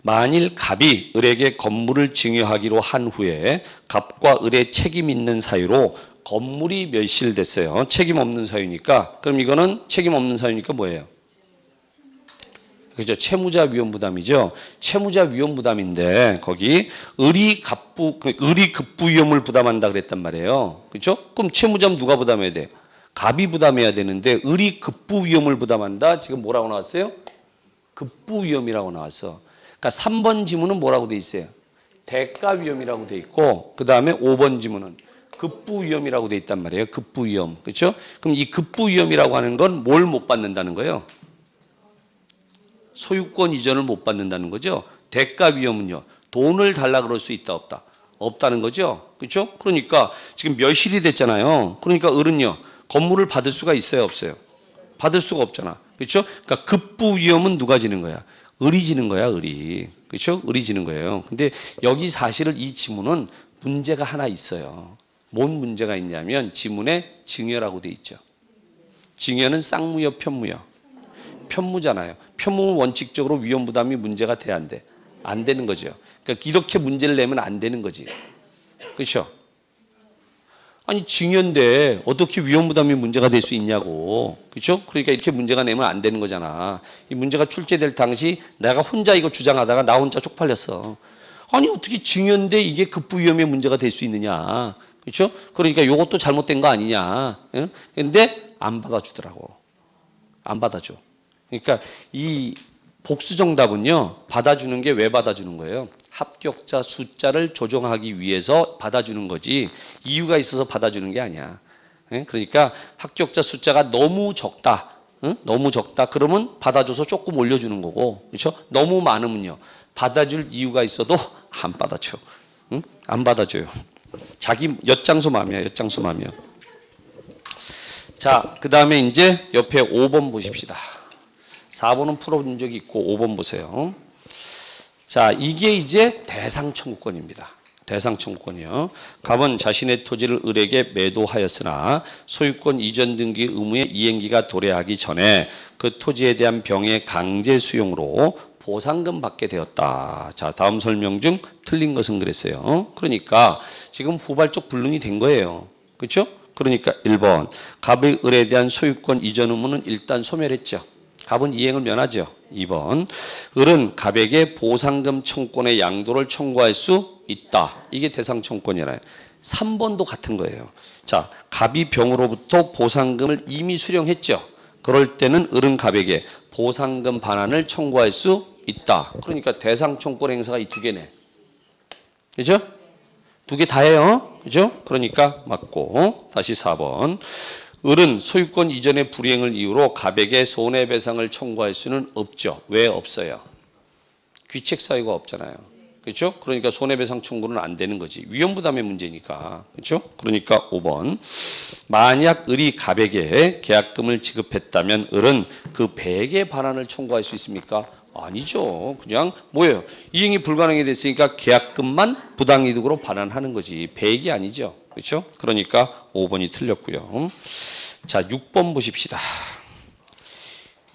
만일 갑이 을에게 건물을 증여하기로 한 후에 갑과 을의 책임 있는 사유로 건물이 멸실됐어요. 책임 없는 사유니까. 그럼 이거는 책임 없는 사유니까 뭐예요? 그죠? 채무자 위험 부담이죠. 채무자 위험 부담인데 거기 을이 급부 위험을 부담한다 그랬단 말이에요. 그렇죠? 그럼 채무자는 누가 부담해야 돼? 갑이 부담해야 되는데 을이 급부 위험을 부담한다. 지금 뭐라고 나왔어요? 급부 위험이라고 나왔어. 그러니까 3번 지문은 뭐라고 돼 있어요? 대가 위험이라고 돼 있고 그 다음에 5번 지문은 급부 위험이라고 돼 있단 말이에요. 급부 위험. 그렇죠? 그럼 이 급부 위험이라고 하는 건 뭘 못 받는다는 거예요? 소유권 이전을 못 받는다는 거죠. 대가 위험은요. 돈을 달라 그럴 수 있다 없다? 없다는 거죠. 그렇죠? 그러니까 지금 멸실이 됐잖아요. 그러니까 을은요. 건물을 받을 수가 있어요 없어요? 받을 수가 없잖아. 그렇죠? 그러니까 급부 위험은 누가 지는 거야? 을이 지는 거야, 을이. 그렇죠? 을이 지는 거예요. 근데 여기 사실은 이 지문은 문제가 하나 있어요. 뭔 문제가 있냐면 지문에 증여라고 돼 있죠. 증여는 쌍무여, 편무여. 편무잖아요. 편무는 원칙적으로 위험 부담이 문제가 돼야 안 돼. 안 되는 거죠. 그러니까 이렇게 문제를 내면 안 되는 거지. 그렇죠? 아니 증여인데 어떻게 위험 부담이 문제가 될 수 있냐고. 그렇죠? 그러니까 이렇게 문제가 내면 안 되는 거잖아. 이 문제가 출제될 당시 내가 혼자 이거 주장하다가 나 혼자 쪽팔렸어. 아니 어떻게 증여인데 이게 급부 위험의 문제가 될 수 있느냐. 그렇죠? 그러니까 이것도 잘못된 거 아니냐. 그런데 안 받아주더라고. 안 받아줘. 그러니까 이 복수 정답은요. 받아주는 게 왜 받아주는 거예요? 합격자 숫자를 조정하기 위해서 받아주는 거지 이유가 있어서 받아주는 게 아니야. 그러니까 합격자 숫자가 너무 적다. 너무 적다. 그러면 받아줘서 조금 올려주는 거고. 그렇죠? 너무 많으면요. 받아줄 이유가 있어도 안 받아줘. 안 받아줘요. 자기 엿장수 마음이야. 엿장수 마음이야. 자, 그 다음에 이제 옆에 5번 보십시다. 4번은 풀어본 적이 있고 5번 보세요. 자, 이게 이제 대상 청구권입니다. 대상 청구권이요. 갑은 자신의 토지를 을에게 매도하였으나 소유권 이전 등기 의무의 이행기가 도래하기 전에 그 토지에 대한 병의 강제 수용으로 보상금 받게 되었다. 자, 다음 설명 중 틀린 것은 그랬어요. 그러니까 지금 후발적 불능이 된 거예요. 그렇죠? 그러니까 1번 갑의 을에 대한 소유권 이전 의무는 일단 소멸했죠. 갑은 이행을 면하죠. 2번. 을은 갑에게 보상금 청권의 양도를 청구할 수 있다. 이게 대상 청권이잖아요. 3번도 같은 거예요. 자, 갑이 병으로부터 보상금을 이미 수령했죠. 그럴 때는 을은 갑에게 보상금 반환을 청구할 수 있다. 그러니까 대상 청권 행사가 이 두 개네. 그죠? 두 개 다 해요. 그죠? 그러니까 맞고. 다시 4번. 을은 소유권 이전의 불이행을 이유로 갑에게 손해배상을 청구할 수는 없죠. 왜 없어요? 귀책 사유가 없잖아요. 그렇죠? 그러니까 손해배상 청구는 안 되는 거지. 위험부담의 문제니까. 그렇죠? 그러니까 5번. 만약 을이 갑에게 계약금을 지급했다면 을은 그 배액의 반환을 청구할 수 있습니까? 아니죠. 그냥 뭐예요? 이행이 불가능이 됐으니까 계약금만 부당이득으로 반환하는 거지. 배액이 아니죠. 그렇죠? 그러니까 5번이 틀렸고요. 자, 6번 보십시다.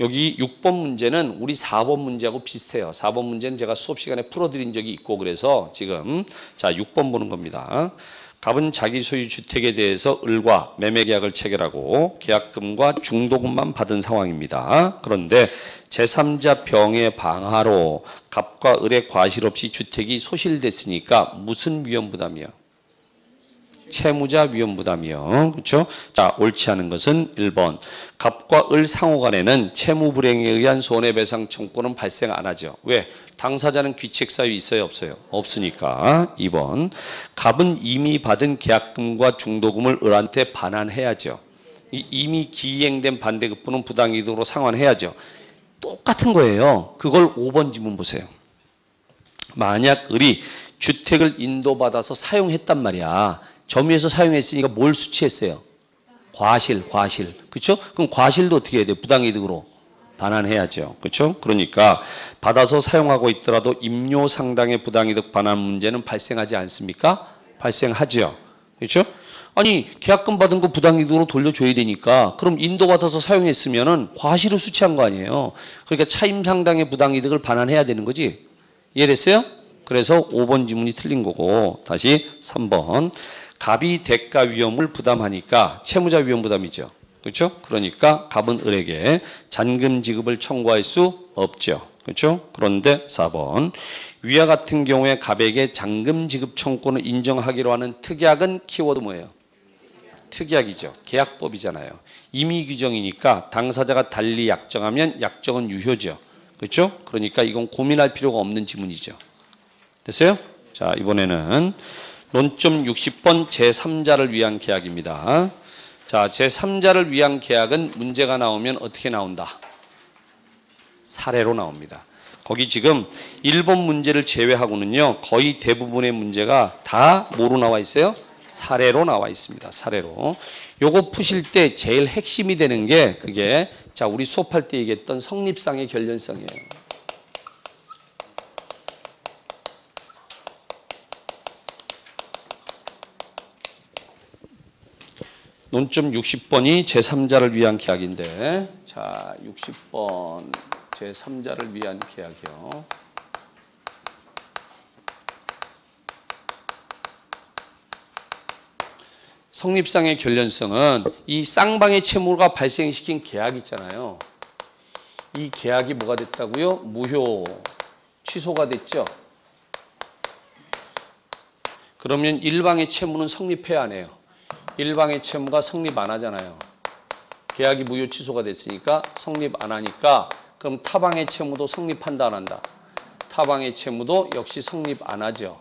여기 6번 문제는 우리 4번 문제하고 비슷해요. 4번 문제는 제가 수업 시간에 풀어드린 적이 있고 그래서 지금 자 6번 보는 겁니다. 갑은 자기 소유 주택에 대해서 을과 매매 계약을 체결하고 계약금과 중도금만 받은 상황입니다. 그런데 제3자 병의 방하로 갑과 을의 과실 없이 주택이 소실됐으니까 무슨 위험부담이요? 채무자 위험부담이요. 그렇죠? 자, 옳지 않은 것은 1번. 갑과 을 상호 간에는 채무 불행에 의한 손해배상 청구는 발생 안 하죠. 왜? 당사자는 귀책 사유 있어요, 없어요? 없으니까. 2번. 갑은 이미 받은 계약금과 중도금을 을한테 반환해야죠. 이미 기이행된 반대급부는 부당이득으로 상환해야죠. 똑같은 거예요. 그걸 5번 지문 보세요. 만약 을이 주택을 인도받아서 사용했단 말이야. 점유해서 사용했으니까 뭘 수취했어요? 과실. 그렇죠? 그럼 과실도 어떻게 해야 돼요? 부당이득으로 반환해야죠. 그렇죠? 그러니까 받아서 사용하고 있더라도 임료 상당의 부당이득 반환 문제는 발생하지 않습니까? 발생하죠. 그렇죠? 아니, 계약금 받은 거 부당이득으로 돌려줘야 되니까 그럼 인도받아서 사용했으면은 과실을 수취한 거 아니에요. 그러니까 차임 상당의 부당이득을 반환해야 되는 거지. 이해됐어요? 그래서 5번 지문이 틀린 거고 다시 3번. 갑이 대가 위험을 부담하니까 채무자 위험 부담이죠. 그렇죠? 그러니까 갑은 을에게 잔금 지급을 청구할 수 없죠. 그렇죠? 그런데 4번. 위와 같은 경우에 갑에게 잔금 지급 청구를 인정하기로 하는 특약은 키워드 뭐예요? 특약이죠. 계약법이잖아요. 임의 규정이니까 당사자가 달리 약정하면 약정은 유효죠. 그렇죠? 그러니까 이건 고민할 필요가 없는 지문이죠. 됐어요? 자, 이번에는 논점 60번 제3자를 위한 계약입니다. 자, 제3자를 위한 계약은 문제가 나오면 어떻게 나온다? 사례로 나옵니다. 거기 지금 1번 문제를 제외하고는요. 거의 대부분의 문제가 다 뭐로 나와 있어요? 사례로 나와 있습니다. 사례로. 요거 푸실 때 제일 핵심이 되는 게 그게 자, 우리 수업할 때 얘기했던 성립상의 결련성이에요. 논점 60번이 제3자를 위한 계약인데 자 60번 제3자를 위한 계약이요. 성립상의 결련성은 이 쌍방의 채무가 발생시킨 계약이 있잖아요. 이 계약이 뭐가 됐다고요? 무효, 취소가 됐죠. 그러면 일방의 채무는 성립해야 하네요. 일방의 채무가 성립 안 하잖아요. 계약이 무효 취소가 됐으니까 성립 안 하니까 그럼 타방의 채무도 성립한다 안 한다? 타방의 채무도 역시 성립 안 하죠.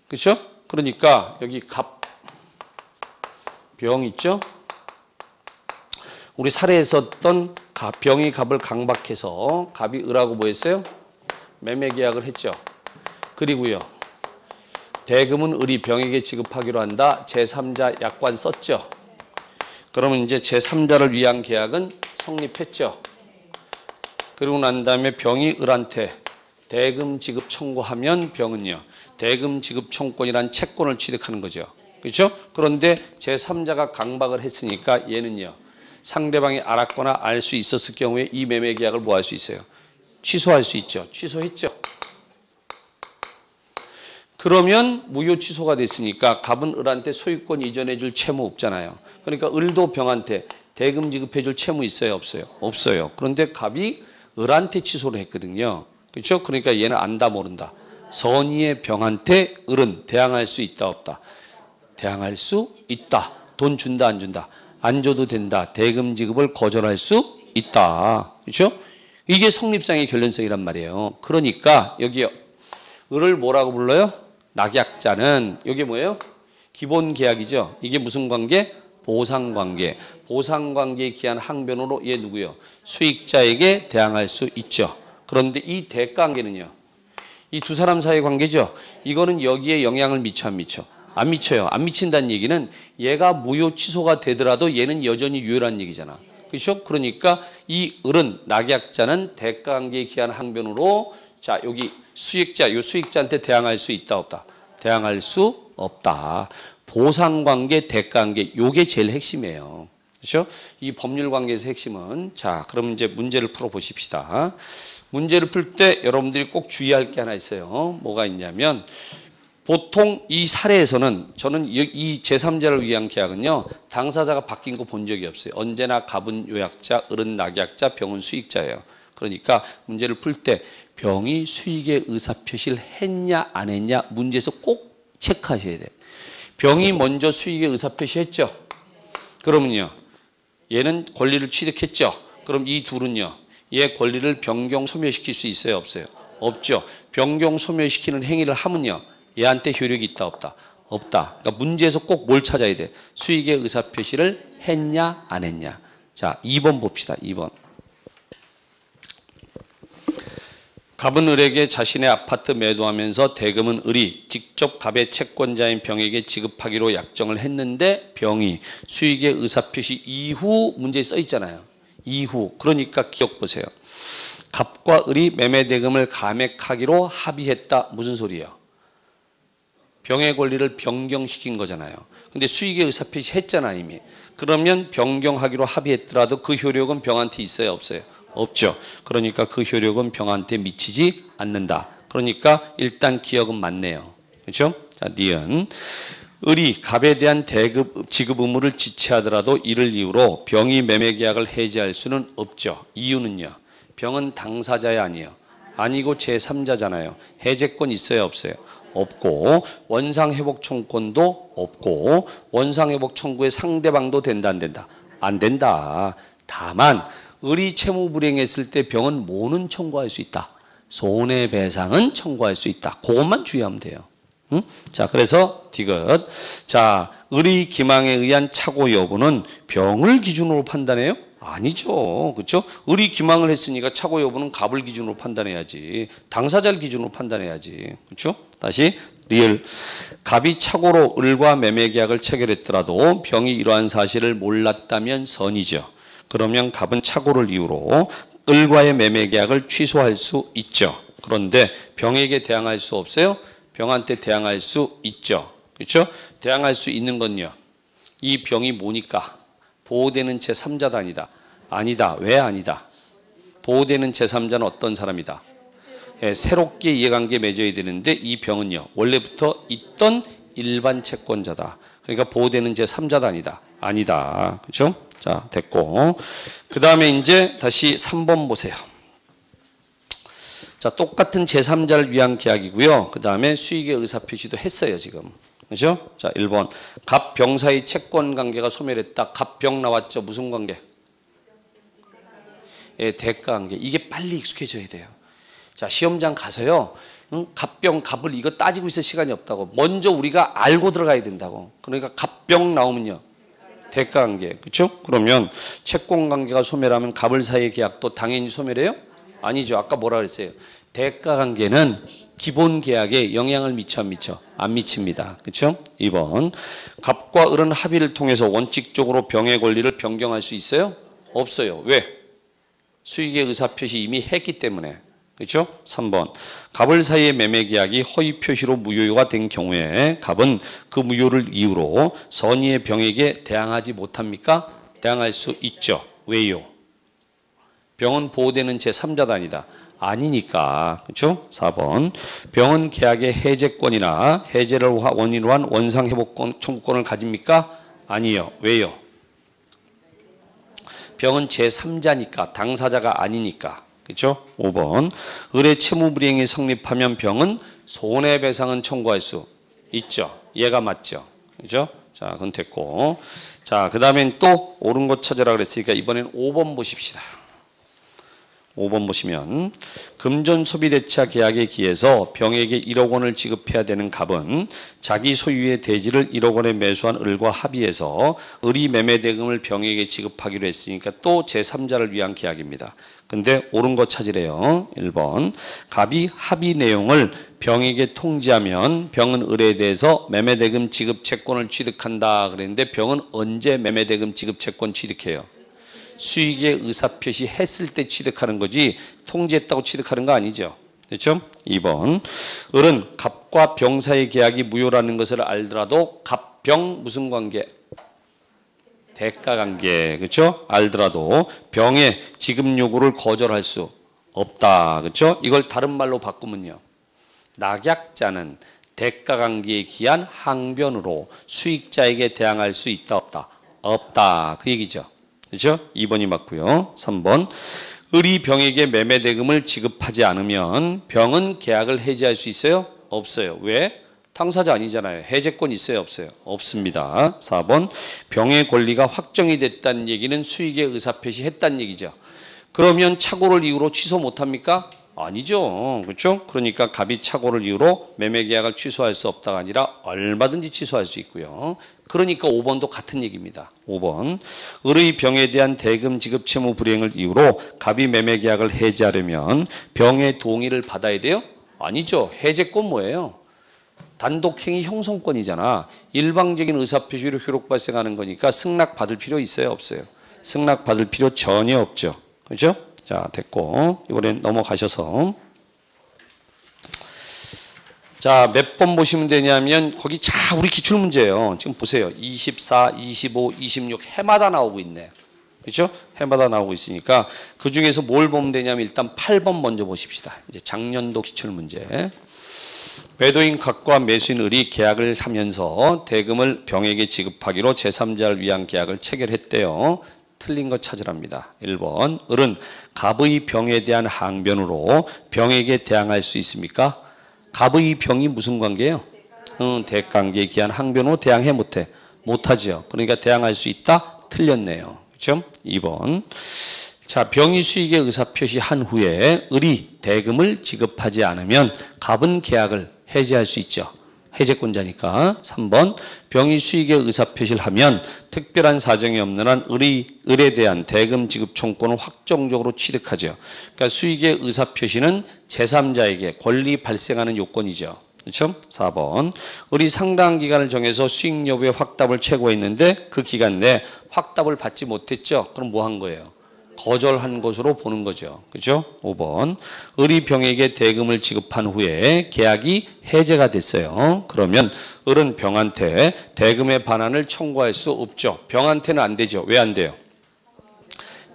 그렇죠? 그러니까 여기 갑, 병 있죠? 우리 사례에 썼던 병이 갑을 강박해서 갑이 을하고 뭐 했어요? 매매 계약을 했죠. 그리고요. 대금은 을이 병에게 지급하기로 한다. 제3자 약관 썼죠. 그러면 이제 제3자를 위한 계약은 성립했죠. 그리고 난 다음에 병이 을한테 대금 지급 청구하면 병은요. 대금 지급 청구권이란 채권을 취득하는 거죠. 그렇죠? 그런데 제3자가 강박을 했으니까 얘는요. 상대방이 알았거나 알 수 있었을 경우에 이 매매 계약을 뭐 할 수 있어요? 취소할 수 있죠. 취소했죠. 그러면 무효 취소가 됐으니까 갑은 을한테 소유권 이전해 줄 채무 없잖아요. 그러니까 을도 병한테 대금 지급해줄 채무 있어요, 없어요? 없어요. 그런데 갑이 을한테 취소를 했거든요. 그렇죠? 그러니까 얘는 안다 모른다. 선의의 병한테 을은 대항할 수 있다 없다? 대항할 수 있다. 돈 준다 안 준다? 안 줘도 된다. 대금 지급을 거절할 수 있다. 그렇죠? 이게 성립상의 결론성이란 말이에요. 그러니까 여기 을을 뭐라고 불러요? 낙약자는 이게 뭐예요? 기본 계약이죠. 이게 무슨 관계? 보상관계. 보상관계에 기한 항변으로 얘 누구요? 수익자에게 대항할 수 있죠. 그런데 이 대가관계는요. 이 두 사람 사이의 관계죠. 이거는 여기에 영향을 미쳐 안 미쳐? 안 미쳐요. 안 미친다는 얘기는 얘가 무효 취소가 되더라도 얘는 여전히 유효란 얘기잖아. 그렇죠? 그러니까 이 을은 낙약자는 대가관계에 기한 항변으로 자 여기 수익자 요 수익자한테 대항할 수 있다 없다? 대항할 수 없다. 보상관계, 대가관계 요게 제일 핵심이에요. 그렇죠? 이 법률관계에서 핵심은 자 그럼 이제 문제를 풀어 보십시다. 문제를 풀 때 여러분들이 꼭 주의할 게 하나 있어요. 뭐가 있냐면 보통 이 사례에서는 저는 이 제3자를 위한 계약은요. 당사자가 바뀐 거 본 적이 없어요. 언제나 갑은 요약자, 을은 낙약자, 병은 수익자예요. 그러니까 문제를 풀 때 병이 수익의 의사표시를 했냐 안 했냐 문제에서 꼭 체크하셔야 돼요. 병이 먼저 수익의 의사표시했죠. 그러면요. 얘는 권리를 취득했죠. 그럼 이 둘은요. 얘 권리를 변경 소멸시킬 수 있어요 없어요? 없죠. 변경 소멸시키는 행위를 하면요. 얘한테 효력이 있다 없다? 없다. 그러니까 문제에서 꼭 뭘 찾아야 돼? 수익의 의사표시를 했냐 안 했냐. 자 2번 봅시다. 2번. 갑은 을에게 자신의 아파트 매도하면서 대금은 을이 직접 갑의 채권자인 병에게 지급하기로 약정을 했는데 병이 수익의 의사표시 이후 문제에 써 있잖아요. 이후. 그러니까 기억 보세요. 갑과 을이 매매 대금을 감액하기로 합의했다. 무슨 소리예요? 병의 권리를 변경시킨 거잖아요. 근데 수익의 의사표시 했잖아 이미. 그러면 변경하기로 합의했더라도 그 효력은 병한테 있어요 없어요? 없죠. 그러니까 그 효력은 병한테 미치지 않는다. 그러니까 일단 기억은 맞네요. 그렇죠? 자, 니은. 을이 갑에 대한 지급 의무를 지체하더라도 이를 이유로 병이 매매 계약을 해지할 수는 없죠. 이유는요. 병은 당사자야 아니에요. 아니고 제3자잖아요. 해제권 있어요 없어요? 없고 원상회복 청구권도 없고 원상회복 청구의 상대방도 된다 안 된다? 안 된다. 다만 을이 채무 불이행했을 때 병은 뭐는 청구할 수 있다? 손해배상은 청구할 수 있다. 그것만 주의하면 돼요. 응? 자, 그래서 디귿. 자, 을의 기망에 의한 착오 여부는 병을 기준으로 판단해요? 아니죠. 그렇죠? 을이 기망을 했으니까 착오 여부는 갑을 기준으로 판단해야지. 당사자를 기준으로 판단해야지. 그렇죠? 다시 리을. 갑이 착오로 을과 매매 계약을 체결했더라도 병이 이러한 사실을 몰랐다면 선이죠. 그러면 갑은 착오를 이유로 을과의 매매 계약을 취소할 수 있죠. 그런데 병에게 대항할 수 없어요? 병한테 대항할 수 있죠. 그렇죠? 대항할 수 있는 건요. 이 병이 뭐니까? 보호되는 제3자도 아니다. 아니다. 왜 아니다? 보호되는 제3자는 어떤 사람이다? 예, 새롭게 이해관계 맺어야 되는데 이 병은요. 원래부터 있던 일반 채권자다. 그러니까 보호되는 제3자도 아니다. 아니다. 그렇죠? 자, 됐고. 그 다음에 이제 다시 3번 보세요. 자, 똑같은 제3자를 위한 계약이고요. 그 다음에 수익의 의사표시도 했어요, 지금. 그죠? 자, 1번. 갑, 병 사이 채권 관계가 소멸했다. 갑, 병 나왔죠? 무슨 관계? 예, 대가 관계. 이게 빨리 익숙해져야 돼요. 자, 시험장 가서요. 응? 갑, 병, 갑을 이거 따지고 있을 시간이 없다고. 먼저 우리가 알고 들어가야 된다고. 그러니까 갑, 병 나오면요. 대가 관계. 그렇죠? 그러면 채권 관계가 소멸하면 갑을 사이의 계약도 당연히 소멸해요? 아니죠. 아까 뭐라 그랬어요? 대가 관계는 기본 계약에 영향을 미쳐 안 미쳐? 안 미칩니다. 그렇죠? 2번. 갑과 을은 합의를 통해서 원칙적으로 병의 권리를 변경할 수 있어요? 없어요. 왜? 수익의 의사표시 이미 했기 때문에. 그렇죠? 3번. 갑을 사이의 매매 계약이 허위 표시로 무효가 된 경우에 갑은 그 무효를 이유로 선의의 병에게 대항하지 못합니까? 대항할 수 있죠. 왜요? 병은 보호되는 제3자도 아니다. 아니니까. 그렇죠? 4번. 병은 계약의 해제권이나 해제를 원인으로 한 원상회복권 청구권을 가집니까? 아니요. 왜요? 병은 제3자니까 당사자가 아니니까. 그렇죠? 5번. 을의 채무불이행이 성립하면 병은 손해배상은 청구할 수 있죠. 얘가 맞죠. 그렇죠? 자, 그건 됐고. 자, 그다음엔 또 옳은 거 찾으라 그랬으니까 이번엔 5번 보십시다. 5번 보시면 금전소비대차 계약에 기해서 병에게 1억 원을 지급해야 되는 갑은 자기 소유의 대지를 1억 원에 매수한 을과 합의해서 을이 매매대금을 병에게 지급하기로 했으니까 또 제3자를 위한 계약입니다. 근데 옳은 거 찾으래요. 1번. 갑이 합의 내용을 병에게 통지하면 병은 을에 대해서 매매대금 지급 채권을 취득한다 그랬는데 병은 언제 매매대금 지급 채권 취득해요? 수익의 의사표시 했을 때 취득하는 거지 통지했다고 취득하는 거 아니죠. 그렇죠? 2번. 을은 갑과 병 사이의 계약이 무효라는 것을 알더라도 갑, 병 무슨 관계? 대가 관계. 그렇죠? 알더라도 병의 지급 요구를 거절할 수 없다. 그렇죠? 이걸 다른 말로 바꾸면요. 낙약자는 대가 관계에 기한 항변으로 수익자에게 대항할 수 있다 없다? 없다. 그 얘기죠. 그렇죠? 2번이 맞고요. 3번. 을이 병에게 매매대금을 지급하지 않으면 병은 계약을 해지할 수 있어요? 없어요. 왜? 당사자 아니잖아요. 해제권 있어요? 없어요? 없습니다. 4번. 병의 권리가 확정이 됐다는 얘기는 수익의 의사표시 했다는 얘기죠. 그러면 착오를 이유로 취소 못합니까? 아니죠. 그렇죠? 그러니까 갑이 착오를 이유로 매매계약을 취소할 수 없다가 아니라 얼마든지 취소할 수 있고요. 그러니까 5번도 같은 얘기입니다. 5번. 을의 병에 대한 대금 지급 채무 불이행을 이유로 갑이 매매계약을 해지하려면 병의 동의를 받아야 돼요? 아니죠. 해제권 뭐예요? 단독행위 형성권이잖아. 일방적인 의사표시로 효력 발생하는 거니까 승낙 받을 필요 있어요? 없어요? 승낙 받을 필요 전혀 없죠. 그렇죠? 자, 됐고 이번엔 넘어가셔서 자, 몇 번 보시면 되냐면 거기 자 우리 기출문제예요. 지금 보세요. 24, 25, 26 해마다 나오고 있네. 그렇죠? 해마다 나오고 있으니까 그중에서 뭘 보면 되냐면 일단 8번 먼저 보십시다. 이제 작년도 기출문제. 매도인 갑과 매수인 을이 계약을 하면서 대금을 병에게 지급하기로 제3자를 위한 계약을 체결했대요. 틀린 거 찾으랍니다. 1번. 을은 갑의 병에 대한 항변으로 병에게 대항할 수 있습니까? 갑의 병이 무슨 관계예요? 대가관계에 기한 항변으로 대항해 못해? 못하죠. 그러니까 대항할 수 있다? 틀렸네요. 그렇죠? 2번. 자, 병이 수익의 의사표시한 후에 을이 대금을 지급하지 않으면 갑은 계약을 해지할 수 있죠. 해제권자니까. 3번. 병이 수익의 의사표시를 하면 특별한 사정이 없는 한 을에 대한 대금 지급 청구권을 확정적으로 취득하죠. 그러니까 수익의 의사표시는 제3자에게 권리 발생하는 요건이죠. 그렇죠? 4번. 을이 상당한 기간을 정해서 수익 여부의 확답을 최고했는데 그 기간 내에 확답을 받지 못했죠. 그럼 뭐 한 거예요? 거절한 것으로 보는 거죠. 그렇죠? 5번. 을이 병에게 대금을 지급한 후에 계약이 해제가 됐어요. 그러면 을은 병한테 대금의 반환을 청구할 수 없죠. 병한테는 안 되죠. 왜 안 돼요?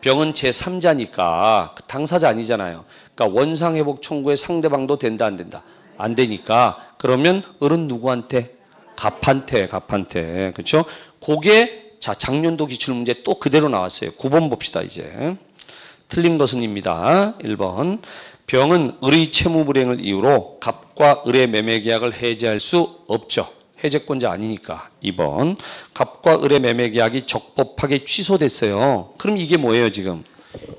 병은 제3자니까 당사자 아니잖아요. 그러니까 원상회복 청구에 상대방도 된다 안 된다? 안 되니까 그러면 을은 누구한테? 갑한테. 그렇죠? 그게 자, 작년도 기출문제 또 그대로 나왔어요. 9번 봅시다, 이제. 틀린 것은입니다. 1번. 병은 을의 채무불이행을 이유로 갑과 을의 매매계약을 해지할 수 없죠. 해제권자 아니니까. 2번. 갑과 을의 매매계약이 적법하게 취소됐어요. 그럼 이게 뭐예요, 지금?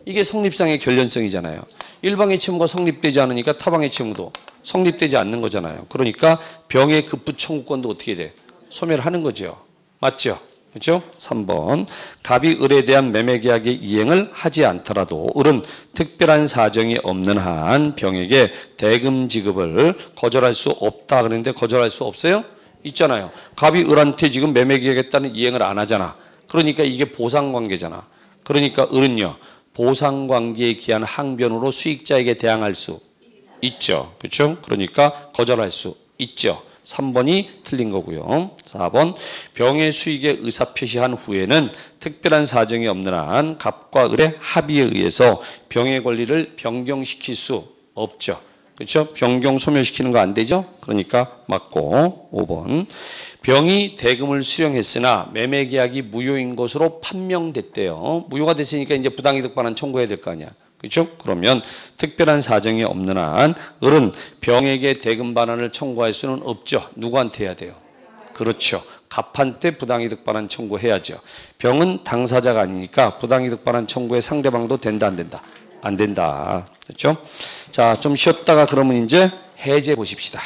이게 성립상의 결련성이잖아요. 일방의 채무가 성립되지 않으니까 타방의 채무도 성립되지 않는 거잖아요. 그러니까 병의 급부 청구권도 어떻게 돼? 소멸하는 거죠. 맞죠? 그렇죠? 3번. 갑이 을에 대한 매매계약의 이행을 하지 않더라도 을은 특별한 사정이 없는 한 병에게 대금 지급을 거절할 수 없다 그랬는데 거절할 수 없어요? 있잖아요. 갑이 을한테 지금 매매계약했다는 이행을 안 하잖아. 그러니까 이게 보상관계잖아. 그러니까 을은요. 보상관계에 기한 항변으로 수익자에게 대항할 수 있죠. 그렇죠? 그러니까 거절할 수 있죠. 3번이 틀린 거고요. 4번. 병의 수익의 의사표시한 후에는 특별한 사정이 없는 한 갑과 을의 합의에 의해서 병의 권리를 변경시킬 수 없죠. 그렇죠? 변경 소멸시키는 거 안 되죠? 그러니까 맞고. 5번. 병이 대금을 수령했으나 매매 계약이 무효인 것으로 판명됐대요. 무효가 됐으니까 이제 부당이득 반환 청구해야 될 거 아니야. 그렇죠? 그러면 특별한 사정이 없는 한 을은 병에게 대금 반환을 청구할 수는 없죠. 누구한테 해야 돼요? 그렇죠. 갑한테 부당이득 반환 청구해야죠. 병은 당사자가 아니니까 부당이득 반환 청구의 상대방도 된다, 안 된다? 안 된다. 그렇죠? 자, 좀 쉬었다가 그러면 이제 해제 보십시다.